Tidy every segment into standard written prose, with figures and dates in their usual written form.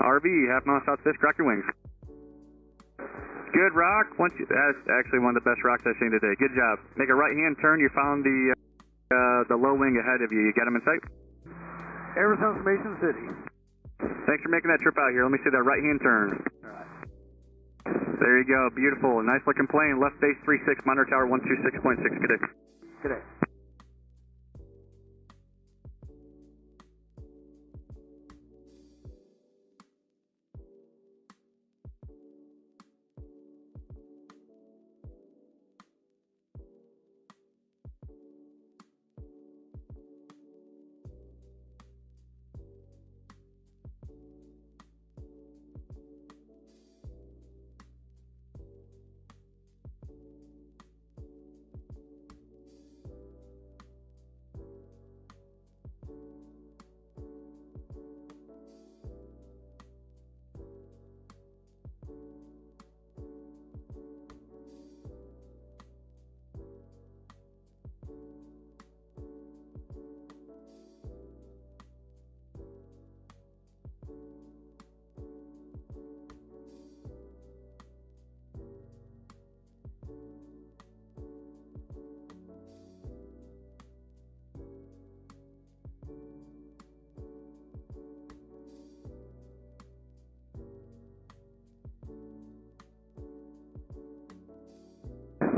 RV, half mile south Fisk, rock your wings. Good rock. That's actually one of the best rocks I've seen today. Good job. Make a right-hand turn. You found the low wing ahead of you. You got him in sight? Arizona from Mason City. Thanks for making that trip out here. Let me see that right-hand turn. All right. There you go. Beautiful. Nice looking plane. Left base 36, monitor tower 126.6. Good day. Good day.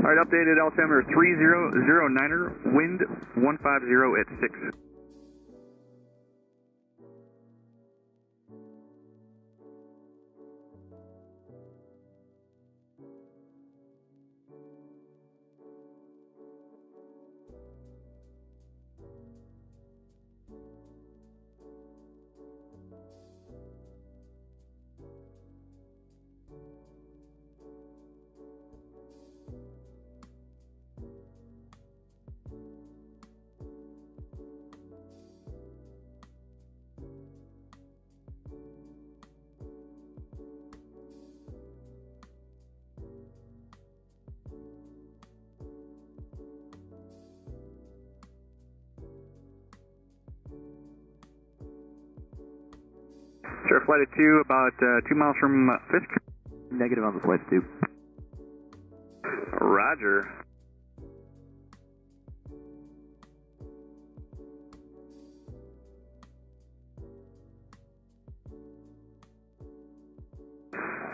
All right, updated altimeter 3009er, wind 150 at 6. Sure, flight at 2, about 2 miles from Fisk. Negative on the flight 2. Roger.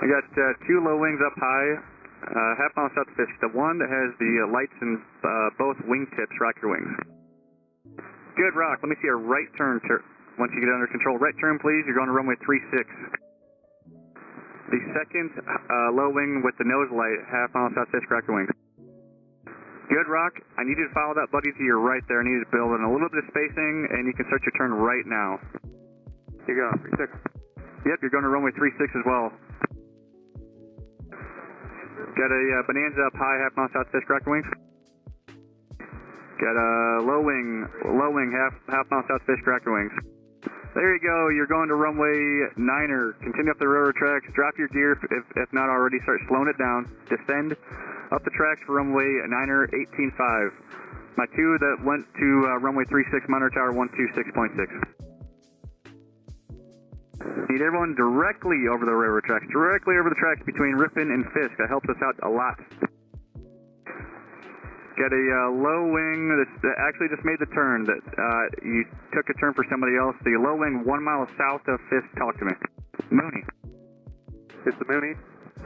I got 2 low wings up high, half mile south of Fisk. The one that has the lights in both wing tips, rock your wings. Good rock. Let me see a right turn. Once you get under control, right turn, please. You're going to runway 36. The second low wing with the nose light, half mile south Fisk, rock your wings. Good rock. I need you to follow that buddy to your right there. I need you to build in a little bit of spacing, and you can start your turn right now. Here you go, 36. Yep, you're going to runway 36 as well. Got a Bonanza up high, half mile south Fisk, rock your wings. Got a low wing, half mile south Fisk, rock your wings. There you go. You're going to runway 9er. Continue up the railroad tracks. Drop your gear if not already. Start slowing it down. Descend up the tracks for runway 9er 18.5. My 2 that went to runway 36, monitor tower 126.6. Need everyone directly over the railroad tracks. Directly over the tracks between Ripon and Fisk. That helps us out a lot. Got a low wing that actually just made the turn. That you took a turn for somebody else. The low wing 1 mile south of Fisk. Talk to me. Mooney. It's the Mooney?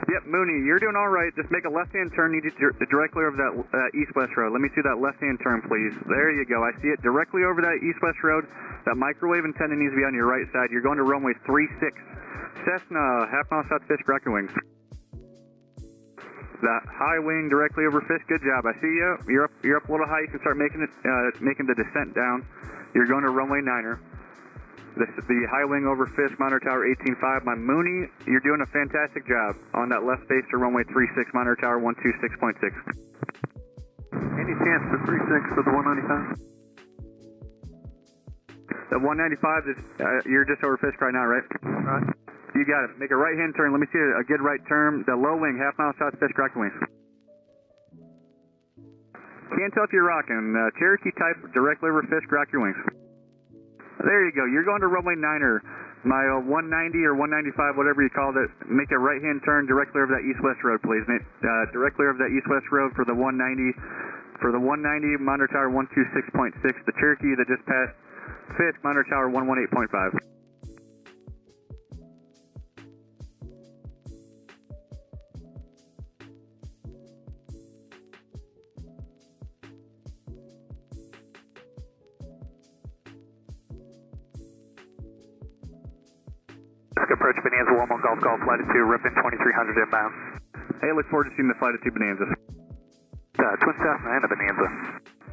Yep, Mooney. You're doing all right. Just make a left-hand turn. Need you directly over that east-west road. Let me see that left-hand turn, please. There you go. I see it directly over that east-west road. That microwave antenna needs to be on your right side. You're going to runway 36. Cessna, half mile south Fisk, rock your wings. That high wing directly over Fisk. Good job. I see you. You're up a little high. You can start making the descent down. You're going to runway 9er. This is the high wing over Fisk, monitor tower 18.5. My Mooney, you're doing a fantastic job on that left base to runway 36, monitor tower 126.6. Any chance for 36 for the 195? The 195 is you're just over Fisk right now, right? Right. You got it. Make a right-hand turn. Let me see a good right turn. The low wing, half mile south Fisk, rock your wings. Can't tell if you're rocking. Cherokee type, directly over Fisk, rock your wings. There you go. You're going to runway 9er. My 190 or 195, whatever you called it, make a right-hand turn directly over that east-west road, please. Directly over that east-west road for the 190. For the 190, monitor tower 126.6. The Cherokee that just passed Fisk, monitor tower 118.5. Approach Bonanza 11 Golf, flight of 2, Ripon 2300 inbound. Hey, I look forward to seeing the flight of 2 Bonanzas. Twin Cessna and a Bonanza.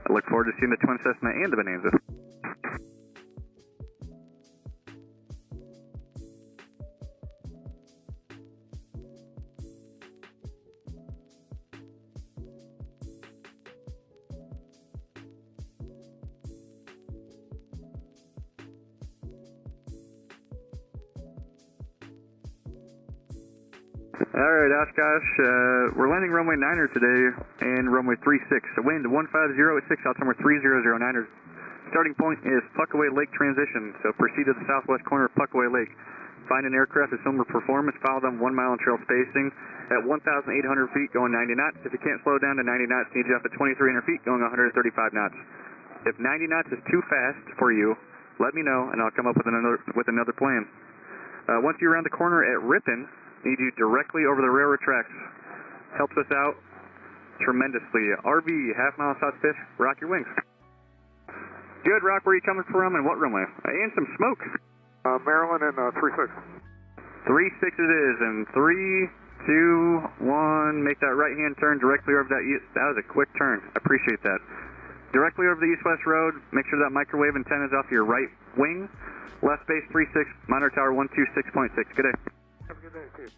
I look forward to seeing the Twin Cessna and the Bonanza. Alright, Oshkosh, we're landing runway 9er today and runway 36. Wind 150 at 6, altimeter 3009er. Starting point is Puckaway Lake transition, so proceed to the southwest corner of Puckaway Lake. Find an aircraft with similar performance, follow them 1 mile in trail spacing at 1,800 feet going 90 knots. If you can't slow down to 90 knots, need you up at 2,300 feet going 135 knots. If 90 knots is too fast for you, let me know and I'll come up with another plan. Once you're around the corner at Ripon, need you directly over the railroad tracks. Helps us out tremendously. RV, half mile south Fisk, rock your wings. Good, Rock, where are you coming from and what runway? And some smoke. Maryland and 36. 36 it is, and 3, 2, 1, make that right-hand turn directly over that that was a quick turn. I appreciate that. Directly over the east-west road, make sure that microwave antenna is off your right wing. Left base 36, monitor tower 126.6. Good day. Have a good day, too.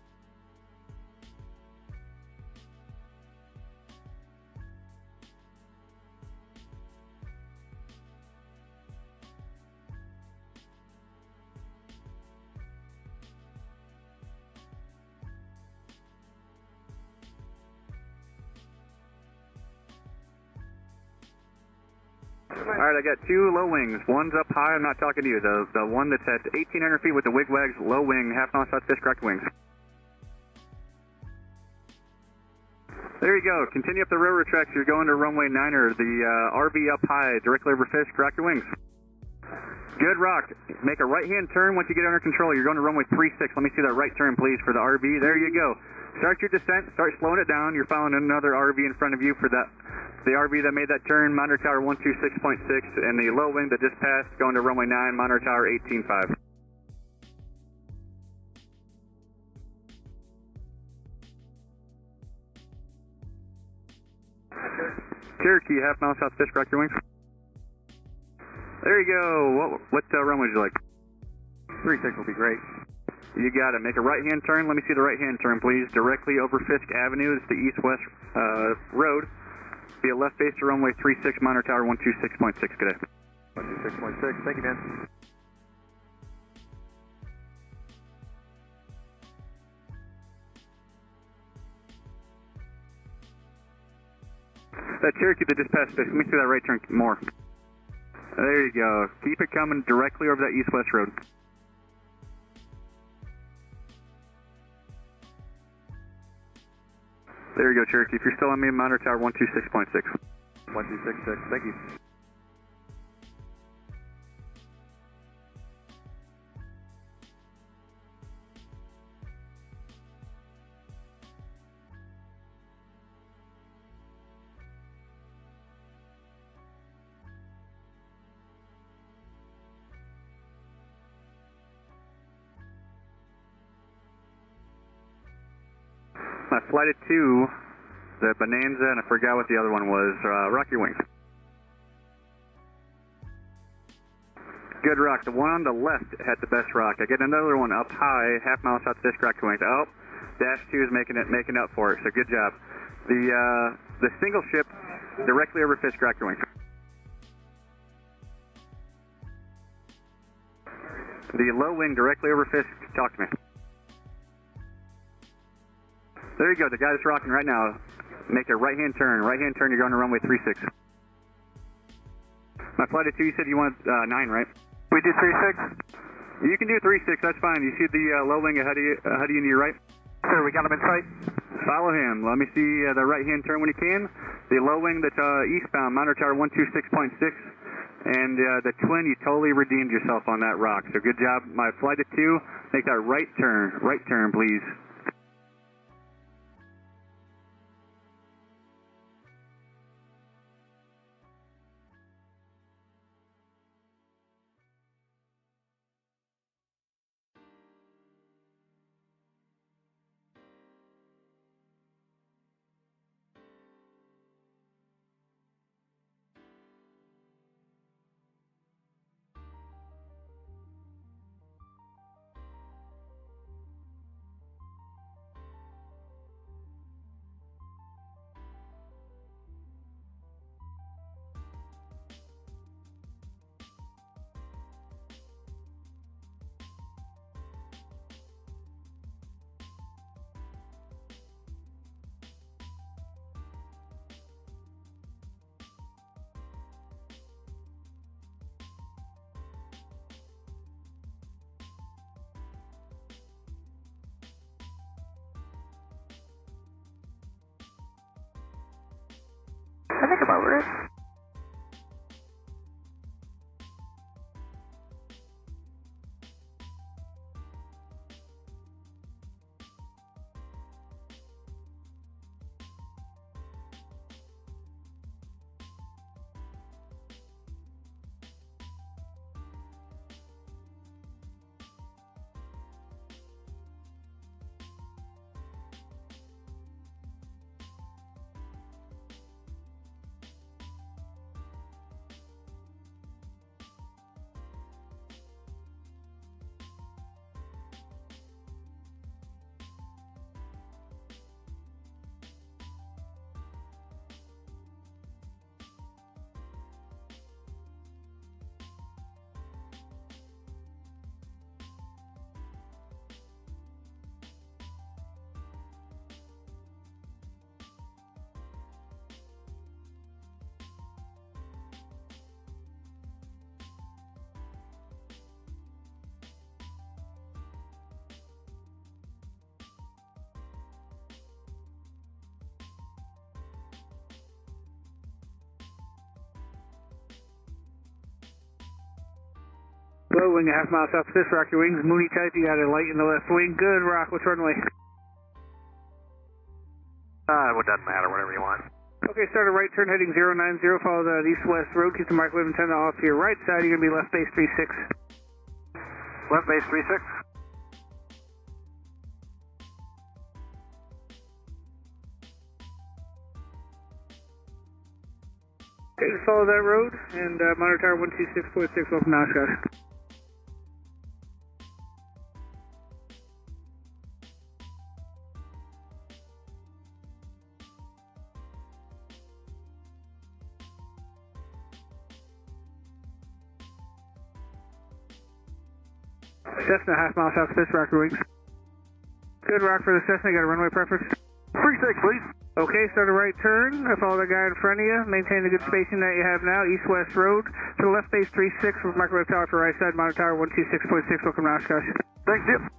Alright, I got 2 low wings. One's up high, I'm not talking to you. The one that's at 1,800 feet with the wigwags, low wing, half mile south Fisk, rock your wings. There you go. Continue up the railroad tracks. You're going to runway 9er. The RV up high, directly over Fisk, rock your wings. Good, Rock. Make a right-hand turn once you get under control. You're going to runway 36. Let me see that right turn, please, for the RV. There you go. Start your descent. Start slowing it down. You're following another RV in front of you for that. The RV that made that turn, monitor tower 126.6, and the low wing that just passed, going to runway 9, monitor tower 18.5. Cherokee, half mile south Fisk, rock your wings. There you go. What runway would you like? 36 will be great. You got it. Make a right-hand turn. Let me see the right-hand turn, please. Directly over Fisk Avenue. It's the east-west road. Be a left base to runway 36, monitor tower 126.6. Good day. 126.6. Thank you, Dan. That Cherokee that just passed Fisk, let me see that right turn more. There you go. Keep it coming directly over that east-west road. There you go, Cherokee. If you're still on me, monitor tower 126.6. 1266, thank you. My flight of 2, the Bonanza, and I forgot what the other one was. Rock your wings. Good, Rock. The one on the left had the best rock. I get another one up high, half mile south Fisk, rock your wings. Oh, Dash 2 is making up for it, so good job. The single ship directly over Fisk, rock your wings. The low wing directly over Fisk, talk to me. There you go, the guy that's rocking right now. Make a right-hand turn. Right-hand turn, you're going to runway 36. My flight of 2, you said you wanted 9, right? We do 36. You can do 3-6, that's fine. You see the low wing ahead of you to your right? Sir, we got him in sight. Follow him. Let me see the right-hand turn when you can. The low wing that's eastbound, monitor tower 126.6. And the twin, you totally redeemed yourself on that rock. So good job. My flight at 2, make that right turn, please. I think I'm over it. Low wing, a half mile south of Fisk, rock your wings. Mooney type, you got a light in the left wing. Good, rock. What's runway? It doesn't matter, whatever you want. Okay, start a right turn heading 090, follow the east-west road, keep the microwave antenna off to your right side, you're going to be left base 36. Left base 36. Okay, just follow that road, and monitor tower 126.6, welcome to Oshkosh. Cessna, half mile south of Fisk, rock your wings. Good, rock for the Cessna, got a runway preference? 36, please. Okay, start a right turn, follow the guy in front of you, maintain the good spacing that you have now, east-west road, to the left base 36 with microwave tower for right side, monitor tower 126.6, welcome to Oshkosh. Thanks, Jim.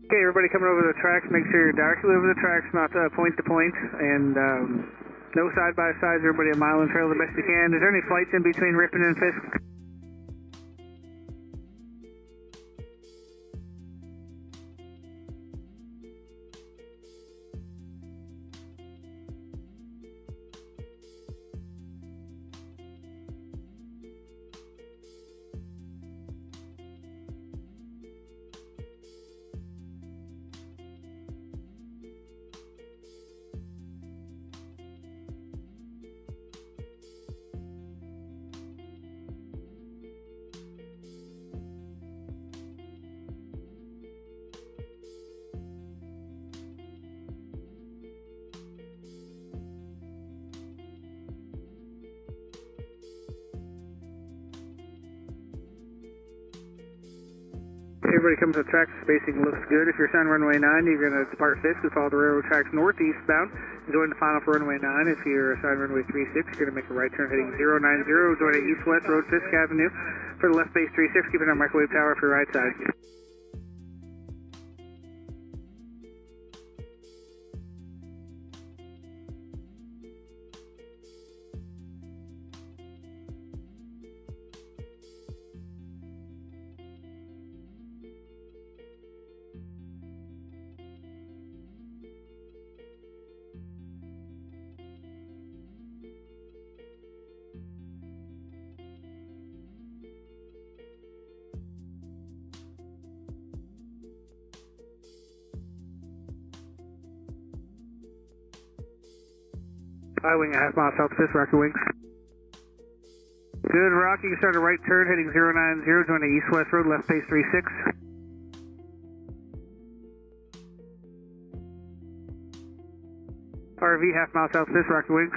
Okay, everybody coming over the tracks, make sure you're directly over the tracks, not point to point, and no side-by-sides, everybody a mile and trail the best you can. Is there any flights in between Ripon and Fisk? Everybody comes to the track, spacing looks good. If you're on runway 9, you're going to depart Fisk and follow the railroad tracks northeastbound. Join the final for runway 9. If you're assigned runway 36, you're going to make a right turn heading 090, join at east-west road Fisk Avenue. For the left base 36, keep it on microwave tower for your right side. High wing a half mile south of Fisk, rock your wings. Good, rock. You can start a right turn heading 090, join the east-west road, left base 36. RV half mile south of Fisk, rock your wings.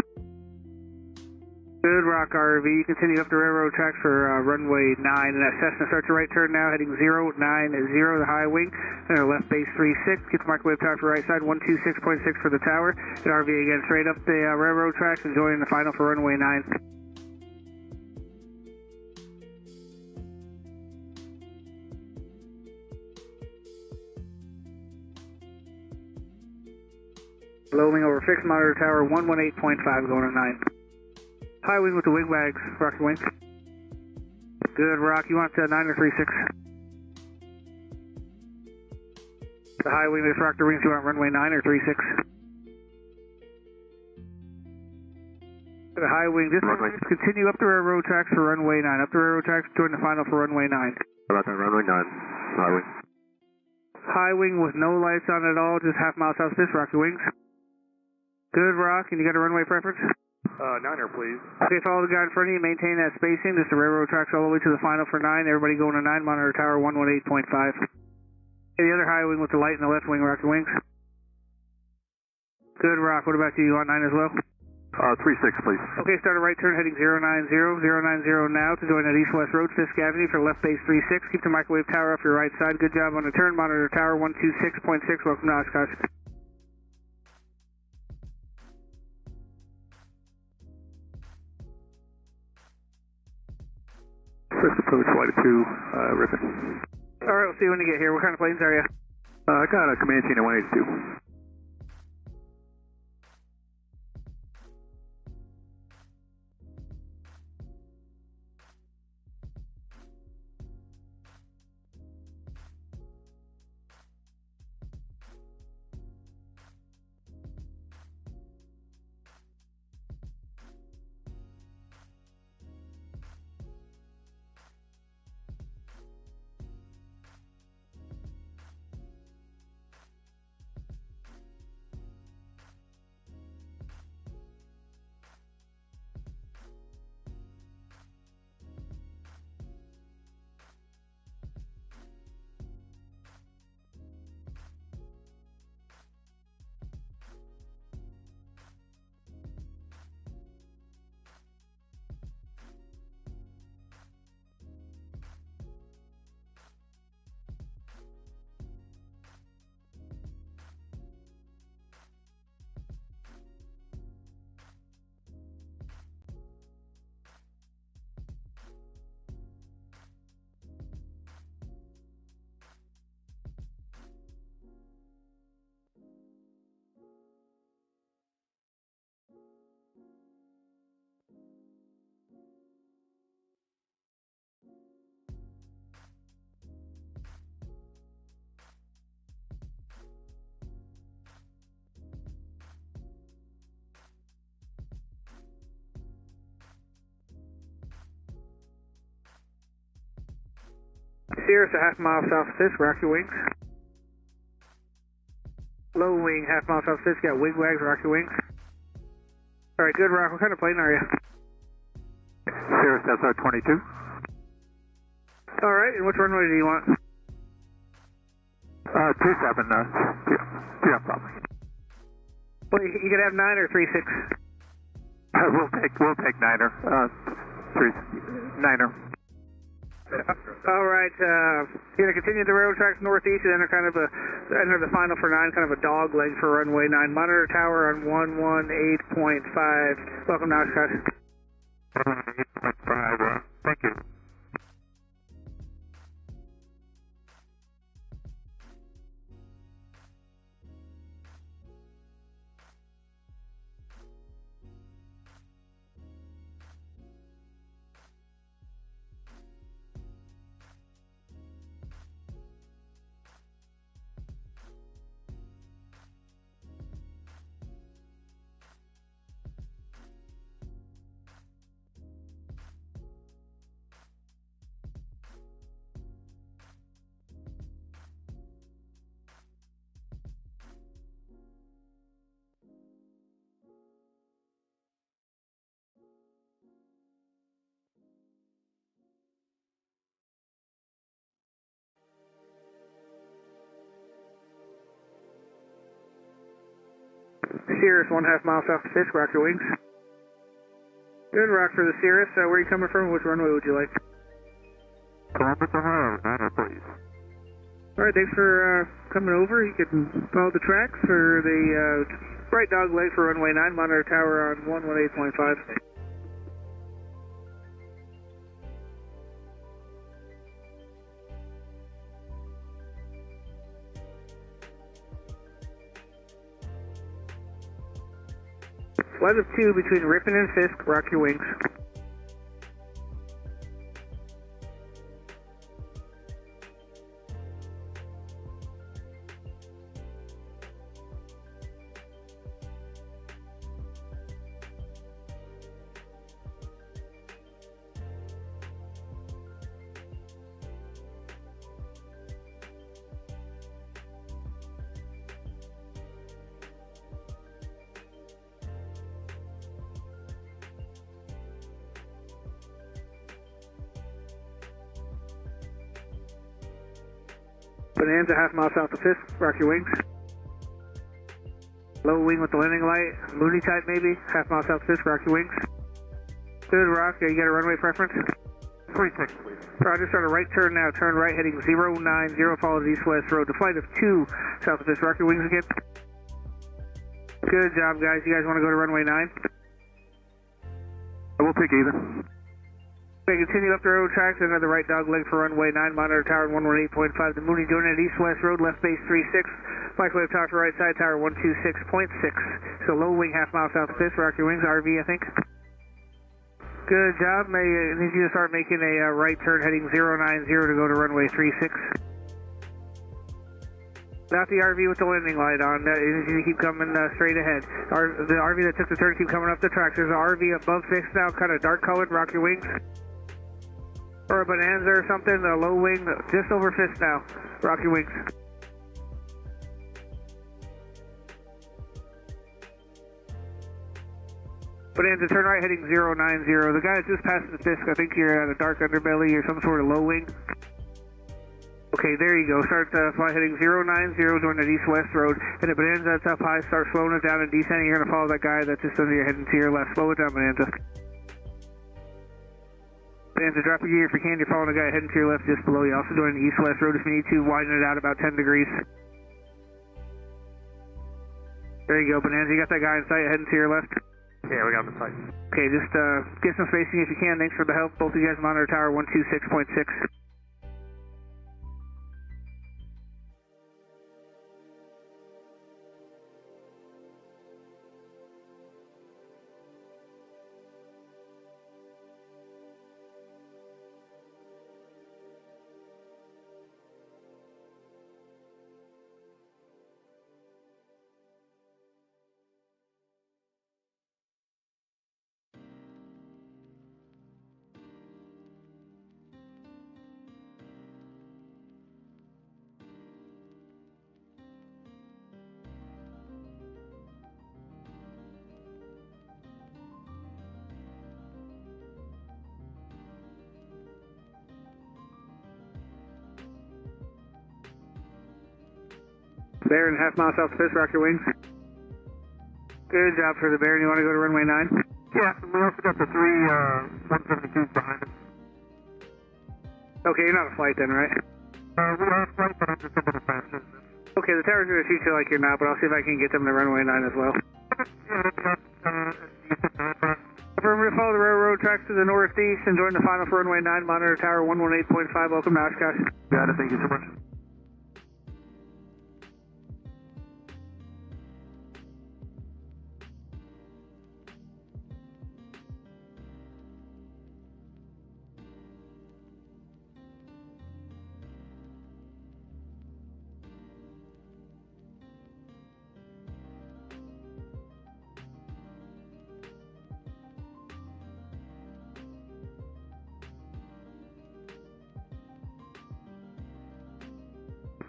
Good, rock RV. You continue up the railroad tracks for runway 9, and that Cessna starts a right turn now heading 090, the high wing, and our left base 36. Get the microwave tower for right side, 126.6 for the tower. And RV again straight up the railroad tracks and join the final for runway 9. Low wing over fixed monitor tower, 118.5 going to 9. High wing with the wing bags, rock your wings. Good, rock. You want 9 or 36? The high wing, just rock the wings. You want runway 9 or 36? The high wing, just continue up the railroad tracks for runway 9. Up the railroad tracks, join the final for runway 9. How about that, runway 9, high wing. High wing with no lights on at all, just half mile south of this, rock your wings. Good, rock. And you got a runway preference? 9er, please. Okay, follow the guy in front of you, maintain that spacing. Just the railroad tracks all the way to the final for 9. Everybody going to 9, monitor tower 118.5. Okay, the other high wing with the light in the left wing, rock your wings. Good, rock. What about you? You want 9 as well? 36, please. Okay, start a right turn heading 090 now to join at east-west road, Fisk Avenue for left base 36. Keep the microwave tower off your right side. Good job on the turn, monitor tower 126.6. Welcome to Oshkosh. First approach, flight 2, Rippin. Alright, we'll see you when you get here. What kind of planes are you? I got a Comanche and a 182. Sierra's a half mile south of Fisk, rock your wings. Low wing, half mile south of Fisk, got wing wags, rock your wings. Alright, good, rock. What kind of plane are you? Sierra Cessna 22. Alright, and which runway do you want? 27, yeah, probably. Well, you can have 9 or 36. We'll take 9er. 9er. All right, you're going to continue the railroad tracks northeast and enter the final for 9, kind of a dog leg for runway 9. Monitor tower on 118.5. Welcome to Oshkosh. 118.5, thank you. Cirrus, 1/2 mile south of Fisk, rock your wings. Good, rock for the Cirrus. Where are you coming from? Which runway would you like? Columbus, Ohio, 9, please. All right, thanks for coming over. You can follow the tracks for the right dog leg for runway 9, monitor tower on 118.5. Flight of 2 between Ripon and Fisk, rock your wings. Bonanza, 1/2 mile south of Fisk, rock your wings. Low wing with the landing light, Mooney type maybe, 1/2 mile south of Fisk, rock your wings. Good, rock. You got a runway preference? 36, please. Roger, start a right turn now, turn right heading 090, follow the east-west road to flight of 2 south of Fisk, rock your wings again. Good job, guys. You guys want to go to runway 9? I will take either. Okay, continue up the road tracks, another right dog leg for runway 9, monitor tower 118.5, the Mooney doing it east-west road, left base 36, microwave tower to right side, tower 126.6. So low wing, 1/2 mile south of Fisk, rock your wings, RV, I think. Good job. I need you to start making a right turn heading 090 to go to runway 36. Not the RV with the landing light on. I need you to keep coming straight ahead. The RV that took the turn, keep coming up the tracks. There's an RV above Fisk now, kind of dark colored. Rock your wings. Or a Bonanza or something, a low wing, just over Fisk now. Rock your wings. Bonanza, turn right heading 090. The guy that just passed the Fisk, I think you're at a dark underbelly or some sort of low wing. Okay, there you go. Start fly heading 090, join the east-west road. And the Bonanza that's up high, start slowing it down and descending. You're going to follow that guy that's just under your heading to your left. Slow it down, Bonanza. Bonanza, drop your gear if you can. You're following a guy heading to your left just below you. Also doing the east-west road if you need to. Widen it out about 10 degrees. There you go, Bonanza. You got that guy in sight heading to your left? Yeah, we got the sight. Okay, just get some spacing if you can. Thanks for the help. Both of you guys monitor tower 126.6. Baron, 1/2 mile south of Fisk, rock your wings. Good job for the Baron. You want to go to runway 9? Yeah, we also got the 3 172s behind us. Okay, you're not a flight then, right? We're on flight, but I'm just a little faster. Okay, the tower's going to treat you like you're not, but I'll see if I can get them to runway 9 as well. Affirmative, follow the railroad tracks to the northeast and join the final for runway 9, monitor tower 118.5, welcome to Oshkosh. Got it, thank you so much.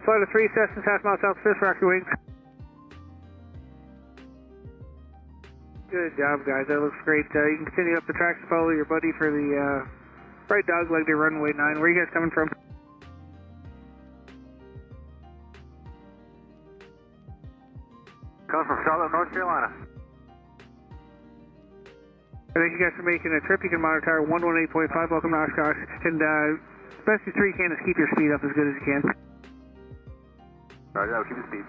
Flight of 3, Cessnas, half mile south, Fisk, rock your wings. Good job, guys. That looks great. You can continue up the tracks to follow your buddy for the right dog leg to runway 9. Where are you guys coming from? Coming from Charlotte, North Carolina. Thank you guys for making a trip. You can monitor tower 118.5, welcome to Oshkosh. And best you 3 can is keep your speed up as good as you can. Alright, I'll keep the speed.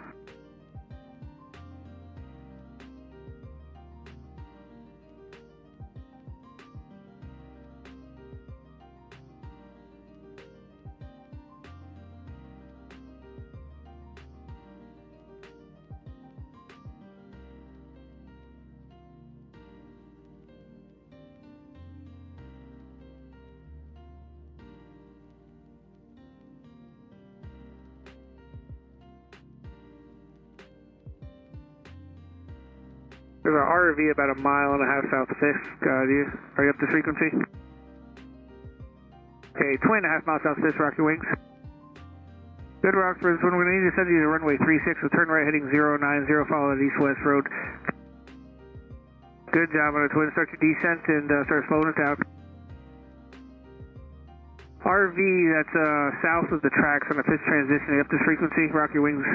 There's an RV about 1.5 miles south of Fisk. Are you up to frequency? Okay, 2.5 miles south of Fisk, rock your wings. Good, Rockford. When we're going to need to send you to runway 36, so turn right heading 090, follow that east-west road. Good job on the twin. Start your descent and start slowing it down. RV, that's south of the tracks on the Fisk transition. Up to frequency, rock your wings.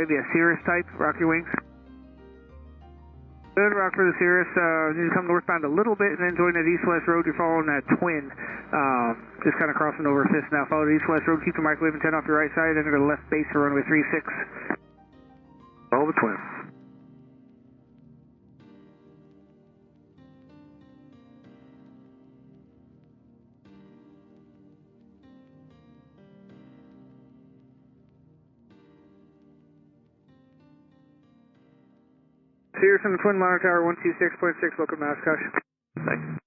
Maybe a Cirrus type, rock your wings. Good, rock for the Cirrus. You come northbound a little bit and then join that east-west road. You're following that twin. Just kind of crossing over Fisk now. Follow the east-west road. Keep the microwave antenna off your right side. Enter the left base for runway 36. Follow the twin. Cirrus on the twin, monitor tower 126.6, welcome to Oshkosh. Thanks.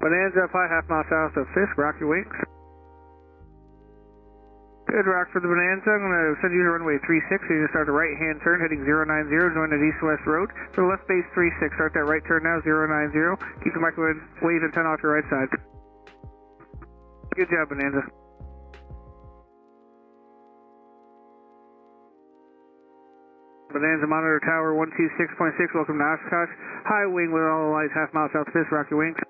Bonanza up high, 1/2 mile south of Fisk, rock your wings. Good, rock for the Bonanza. I'm going to send you to runway 36, so you just start a right-hand turn heading 090, join the east-west road. For the left base 36, start that right turn now, 090. Keep the microwave antenna off your right side. Good job, Bonanza. Bonanza monitor tower 126.6, welcome to Oshkosh. High wing with all the lights, 1/2 mile south of Fisk, rock your wings.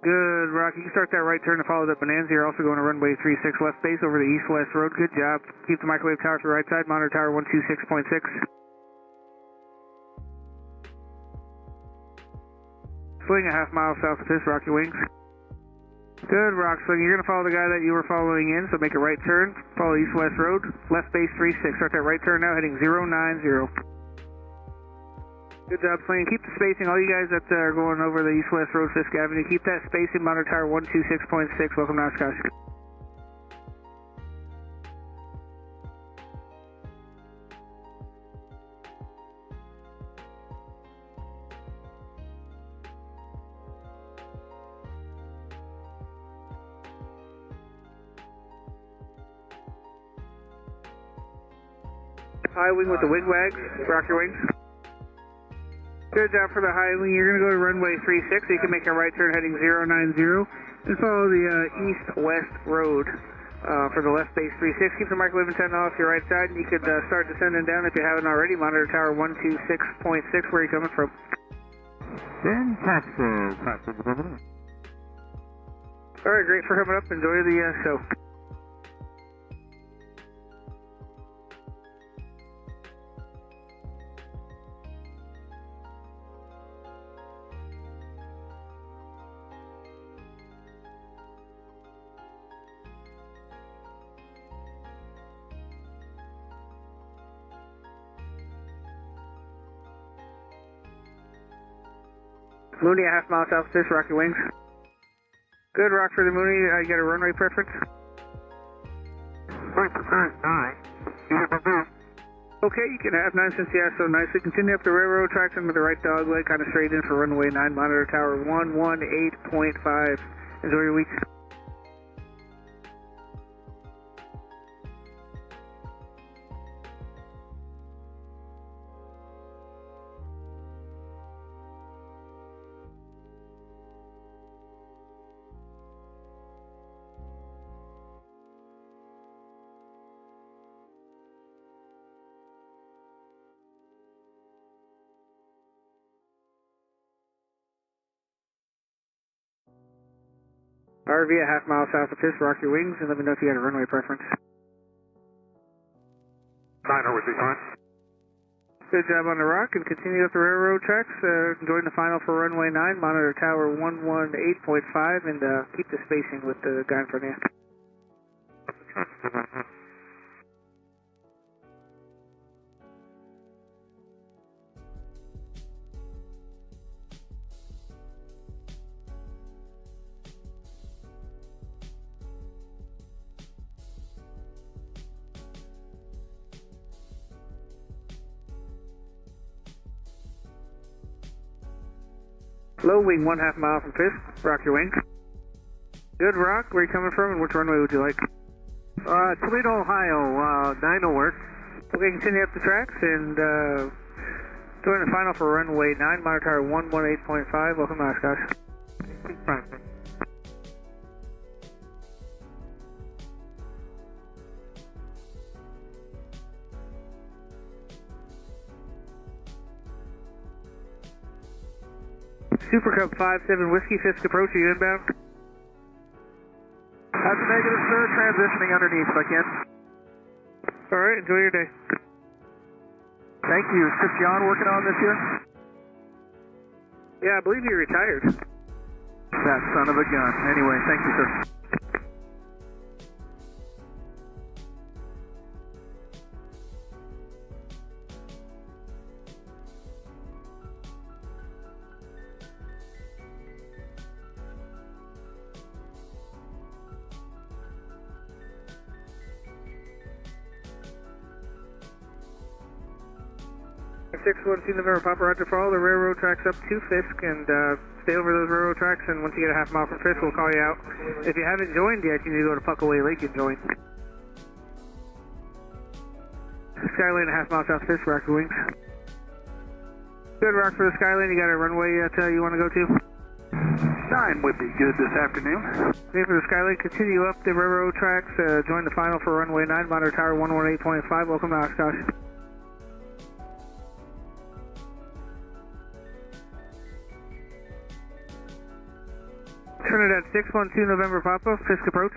Good, Rock. You can start that right turn to follow the Bonanza. You're also going to runway 36 left base over the east-west road. Good job. Keep the microwave tower to the right side. Monitor tower 126.6. Swing a half mile south of Fisk. Rock your wings. Good, Rock. Swing. You're going to follow the guy that you were following in, so make a right turn. Follow east-west road. Left base 36. Start that right turn now, heading 090. Good job, Sling. Keep the spacing. All you guys that are going over the east-west road, Fisk Avenue, keep that spacing. Monitor tower 126.6. Welcome to Oshkosh. High wing with the wing wags. Rock your wings. Good job for the high wing. You're going to go to runway 36. So you can make a right turn heading 090 and follow the east-west road for the left base 36. Keep the microwave antenna off your right side, and you could start descending down if you haven't already. Monitor tower 126.6. Where are you coming from? Fantastic. All right, great for coming up. Enjoy the show. Mooney, a half mile south of Fisk. Rock your wings. Good, Rock for the Mooney. You got a runway preference? Right, 9. Okay, you can have 9 since you asked so nicely. Continue up the railroad tracks under the right dog leg, kind of straight in for runway 9, monitor tower 118.5. Enjoy your week. RV a half mile south of Fisk. Rock your wings and let me know if you got a runway preference. 9 would be fine. Good job on the rock and continue up the railroad tracks. Join the final for runway 9, monitor tower 118.5 and keep the spacing with the guy in front of you. Low wing 1/2 mile from Fisk. Rock your wing. Good, Rock. Where are you coming from and which runway would you like? Toledo, Ohio. 9 will work. Okay, continue up the tracks and join the final for runway 9, monitor tower 118.5. Welcome to Oshkosh. Super Cup 57 Whiskey, Fisk approach, are you inbound? That's a negative, sir. Transitioning underneath if I can. Alright, enjoy your day. Thank you. Is Christian working on this here? Yeah, I believe you retired. That son of a gun. Anyway, thank you, sir. Six 1 2 November Papa Roger, follow the railroad tracks up to Fisk and stay over those railroad tracks, and once you get a half mile from Fisk, we'll call you out. If you haven't joined yet, you need to go to Puckaway Lake and join. Skylane a half mile south of Fisk, rock your wings. Good, Rock for the Skylane. You got a runway you want to go to? 9 would be good this afternoon. Okay, for the Skylane, continue up the railroad tracks, join the final for runway 9, monitor tower 118.5. Welcome to Oshkosh. Trinidad 612 November Papa, Fisk approach.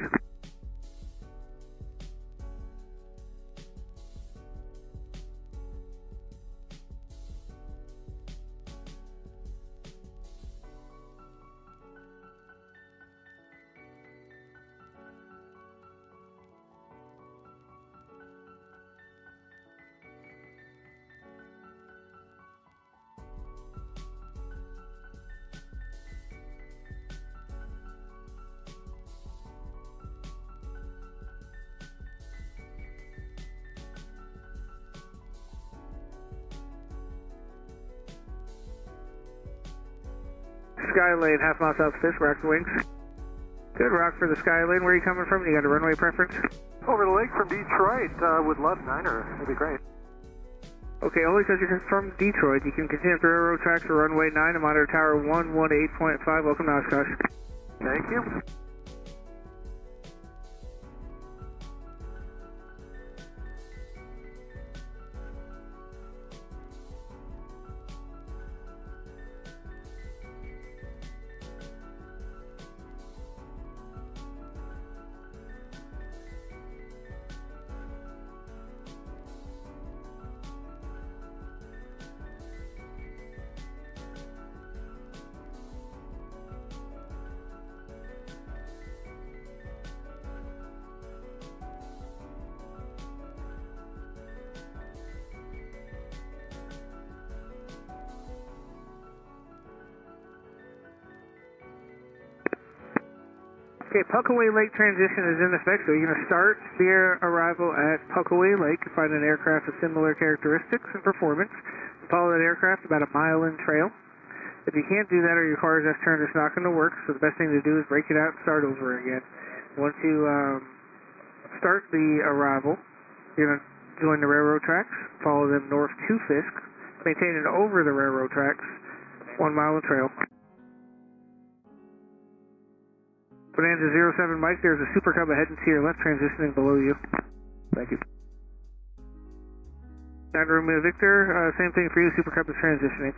Sky lane, half mile south Fisk, rock the wings. Good, rock for the sky lane. Where are you coming from? You got a runway preference? Over the lake from Detroit, would love Niner. That'd be great. Okay, only because you're from Detroit. You can continue up the railroad tracks for runway 9 and monitor tower 118.5. Welcome to Oshkosh. Thank you. Okay, Puckaway Lake transition is in effect, so you're going to start the arrival at Puckaway Lake, find an aircraft with similar characteristics and performance, follow that aircraft about a mile in trail. If you can't do that or your car is S-turned, it's not going to work, so the best thing to do is break it out and start over again. Once you start the arrival, you're going to join the railroad tracks, follow them north to Fisk, maintain it over the railroad tracks, 1 mile in trail. Bonanza 07 Mike, there's a Super Cub ahead and to your left, transitioning below you. Thank you. Down to Romeo Victor, same thing for you, Super Cub is transitioning.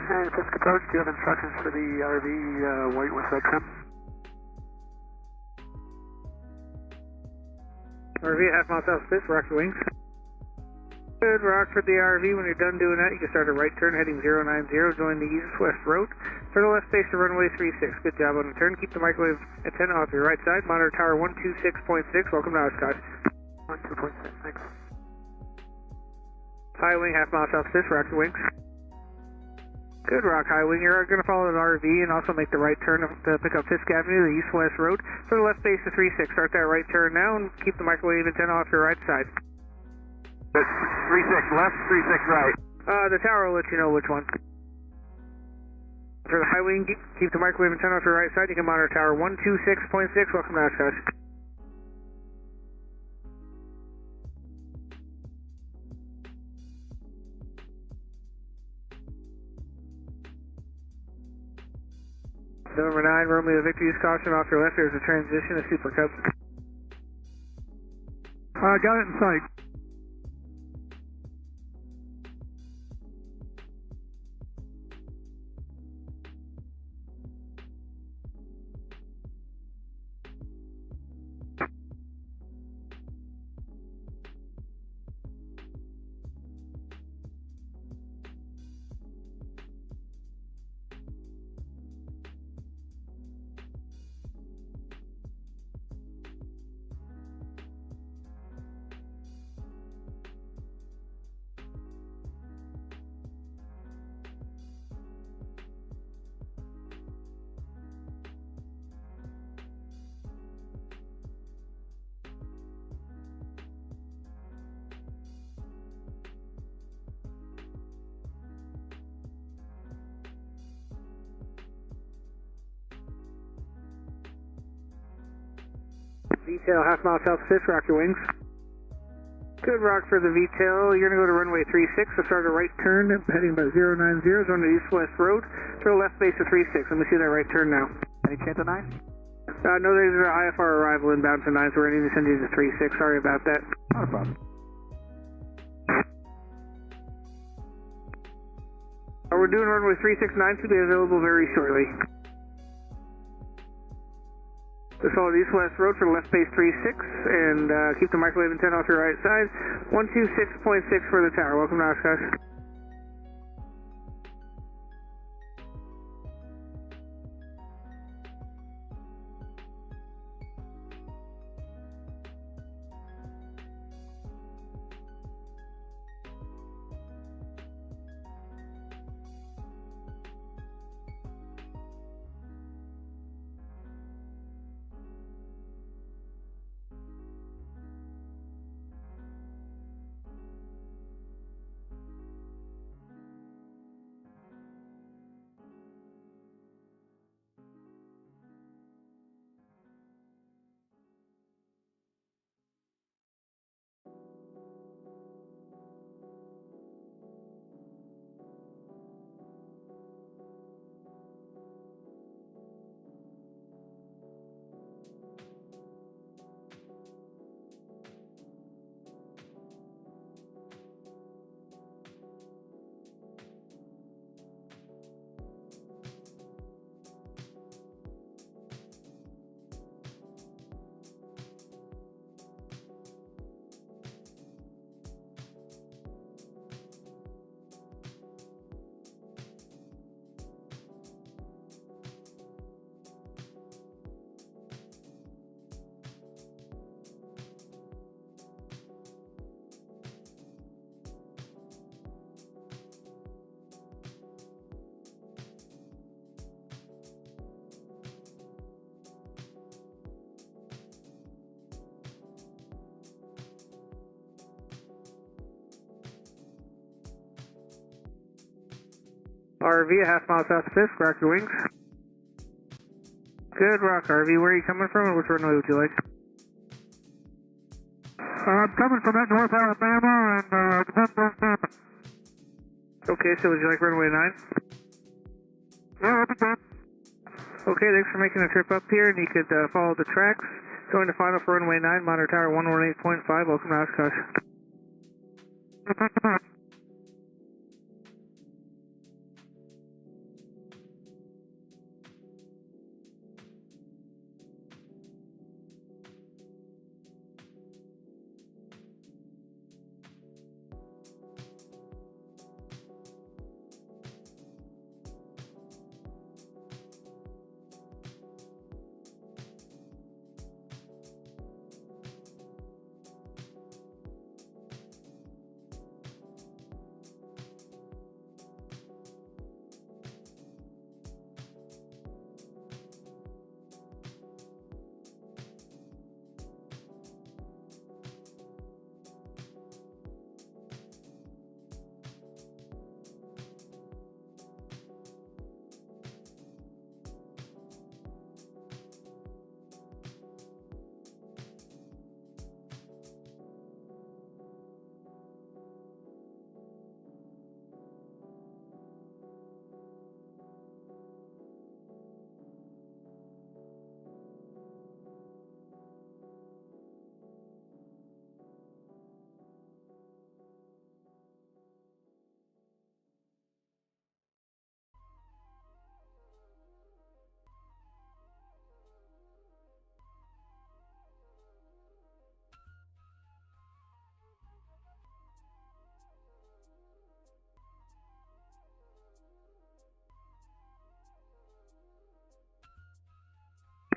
And Fisk approach, do you have instructions for the RV white with red trim? RV, half mile south Fisk, rock the wings. Good, rock for the RV. When you're done doing that, you can start a right turn heading 090, join the east-west road. Turn to left face to runway 36. Good job on the turn. Keep the microwave antenna off your right side. Monitor tower 126.6. Welcome to Oshkosh. 12.6, thanks. High wing, half mile south Fisk, rock the wings. Good, rock high wing. You're going to follow an RV and also make the right turn to pick up Fisk Avenue, the east-west road. For the left base to 36. Start that right turn now and keep the microwave antenna off your right side. 36 left, 36 right. The tower will let you know which one. For the high wing, keep the microwave antenna off your right side. You can monitor tower 126.6. Welcome to Oshkosh. November 9, Romeo Victor, use caution off your left. There's a transition, a Super Cub. Got it in sight. VTAL, half mile south of Fisk, rock your wings. Good rock for the VTAL. You're going to go to runway 36, so start a right turn, heading about 090, on the east-west road. Throw left base to 36. Let me see that right turn now. Any chance of 9? No, there's an IFR arrival inbound to 9, so we're going to need to send you to 36. Sorry about that. Not a problem. We're doing runway 369, should be available very shortly. This all east-west road for left base 36, and keep the microwave antenna off your right side. 126.6 for the tower. Welcome to Oshkosh. RV, a half mile south of Fisk, rock your wings. Good rock, RV. Where are you coming from, and which runway would you like? I'm coming from that North Alabama, and Okay, so would you like runway 9? yeah, that'd be good. Okay, thanks for making the trip up here, and you could follow the tracks. Going to final for runway 9, monitor tower 118.5. Welcome to Oshkosh. Thank you much.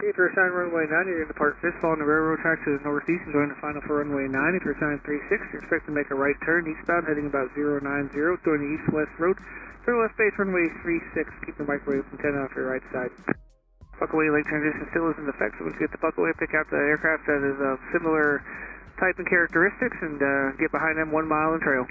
If you're assigned runway 9, you're going to depart Fisk, following the railroad tracks to the northeast and join the final for runway 9. If you're assigned 36, you're expected to make a right turn eastbound, heading about 090, going the east-west road. Through left base runway 36, keep the microwave antenna off your right side. Buckaway link transition still is in effect, so once you get the Buckaway, pick out the aircraft that is of similar type and characteristics, and get behind them 1 mile in trail.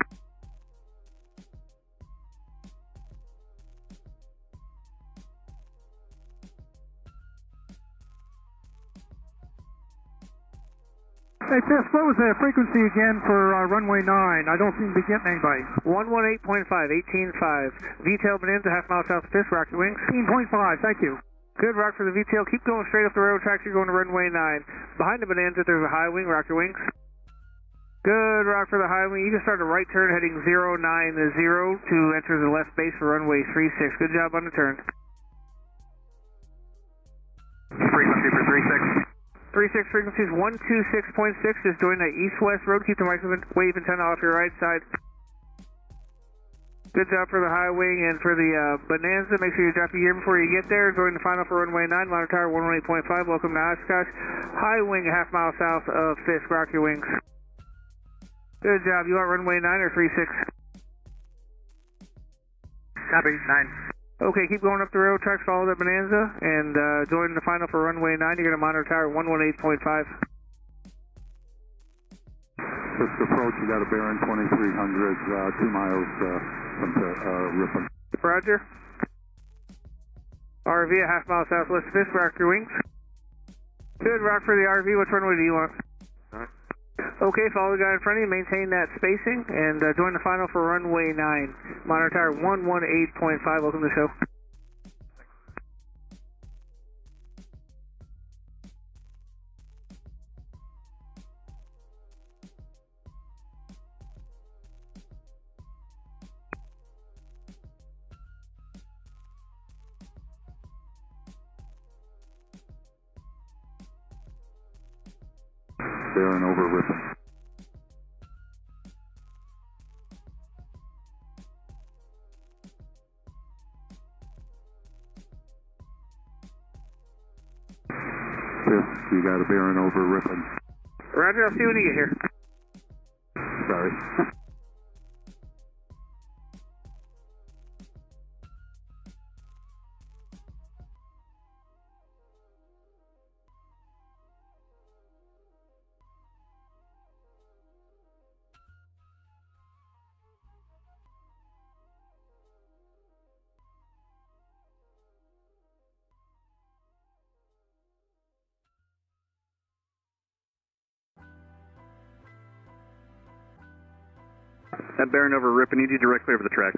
Hey, Fisk, what was the frequency again for runway 9? I don't seem to be getting anybody. 118.5, 18.5. VTAL Bonanza, half mile south of Fisk, rock your wings. 18.5, thank you. Good, rock for the VTAL. Keep going straight up the railroad tracks. You're going to runway 9. Behind the Bonanza, there's a high wing. Rock your wings. Good, rock for the high wing. You can start a right turn heading 090 to enter the left base for runway 36. Good job on the turn. Frequency for 36. 36 frequencies 126.6. Just join that east-west road. Keep the microwave antenna off your right side. Good job for the high wing and for the Bonanza. Make sure you drop your gear before you get there. Join the final for runway 9, monitor tower 118.5. Welcome to Oshkosh. High wing a half mile south of Fisk. Rock your wings. Good job. You want runway 9 or 36? Copy, 9. Okay, keep going up the railroad tracks, follow that Bonanza, and join the final for runway 9. You're going to monitor tower 118.5. Fisk approach, you got a bearing 2300, 2 miles from Ripon. Roger. RV a half mile southwest of Fisk, rock your wings. Good, rock for the RV. Which runway do you want? Okay, follow the guy in front of you, maintain that spacing, and join the final for runway 9. Monitor tower 118.5, welcome to the show. Bearing over Ripon. Fisk, you got a bearing over Ripon. Roger, I'll see you when you get here. Sorry. That bearing over Ripon, need you directly over the track.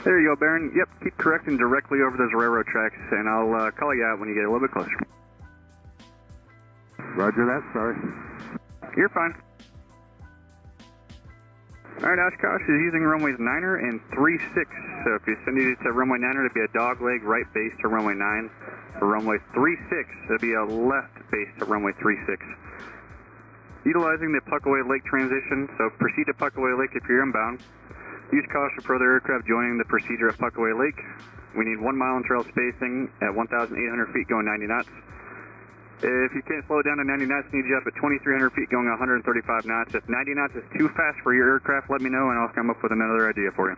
There you go, Baron. Yep, keep correcting directly over those railroad tracks, and I'll call you out when you get a little bit closer. Roger that, sorry. You're fine. Alright, Oshkosh is using runways 9er and 36, so if you send it to runway 9er, it'd be a dog leg right base to runway 9. For runway 36, it'd be a left base to runway 36. Utilizing the Puckaway Lake transition, so proceed to Puckaway Lake if you're inbound. Use caution for other aircraft joining the procedure at Puckaway Lake. We need 1 mile in trail spacing at 1,800 feet going 90 knots. If you can't slow it down to 90 knots, need you up at 2,300 feet going 135 knots. If 90 knots is too fast for your aircraft, let me know and I'll come up with another idea for you.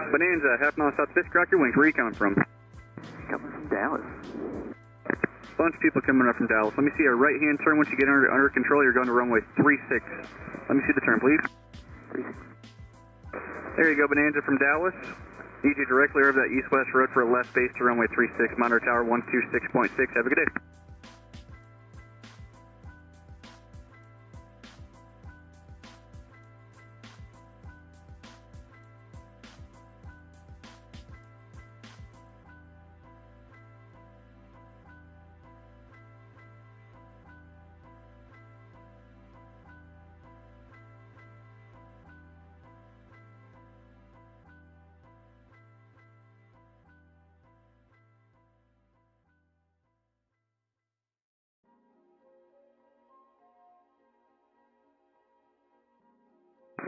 Bonanza, half mile south Fisk, rock your wings. Where are you coming from? Coming from Dallas. Bunch of people coming up from Dallas. Let me see a right-hand turn. Once you get under control, you're going to runway 36. Let me see the turn, please. 36. There you go, Bonanza from Dallas. Need you directly over that east-west road for a left base to runway 36, monitor tower 126.6. Have a good day.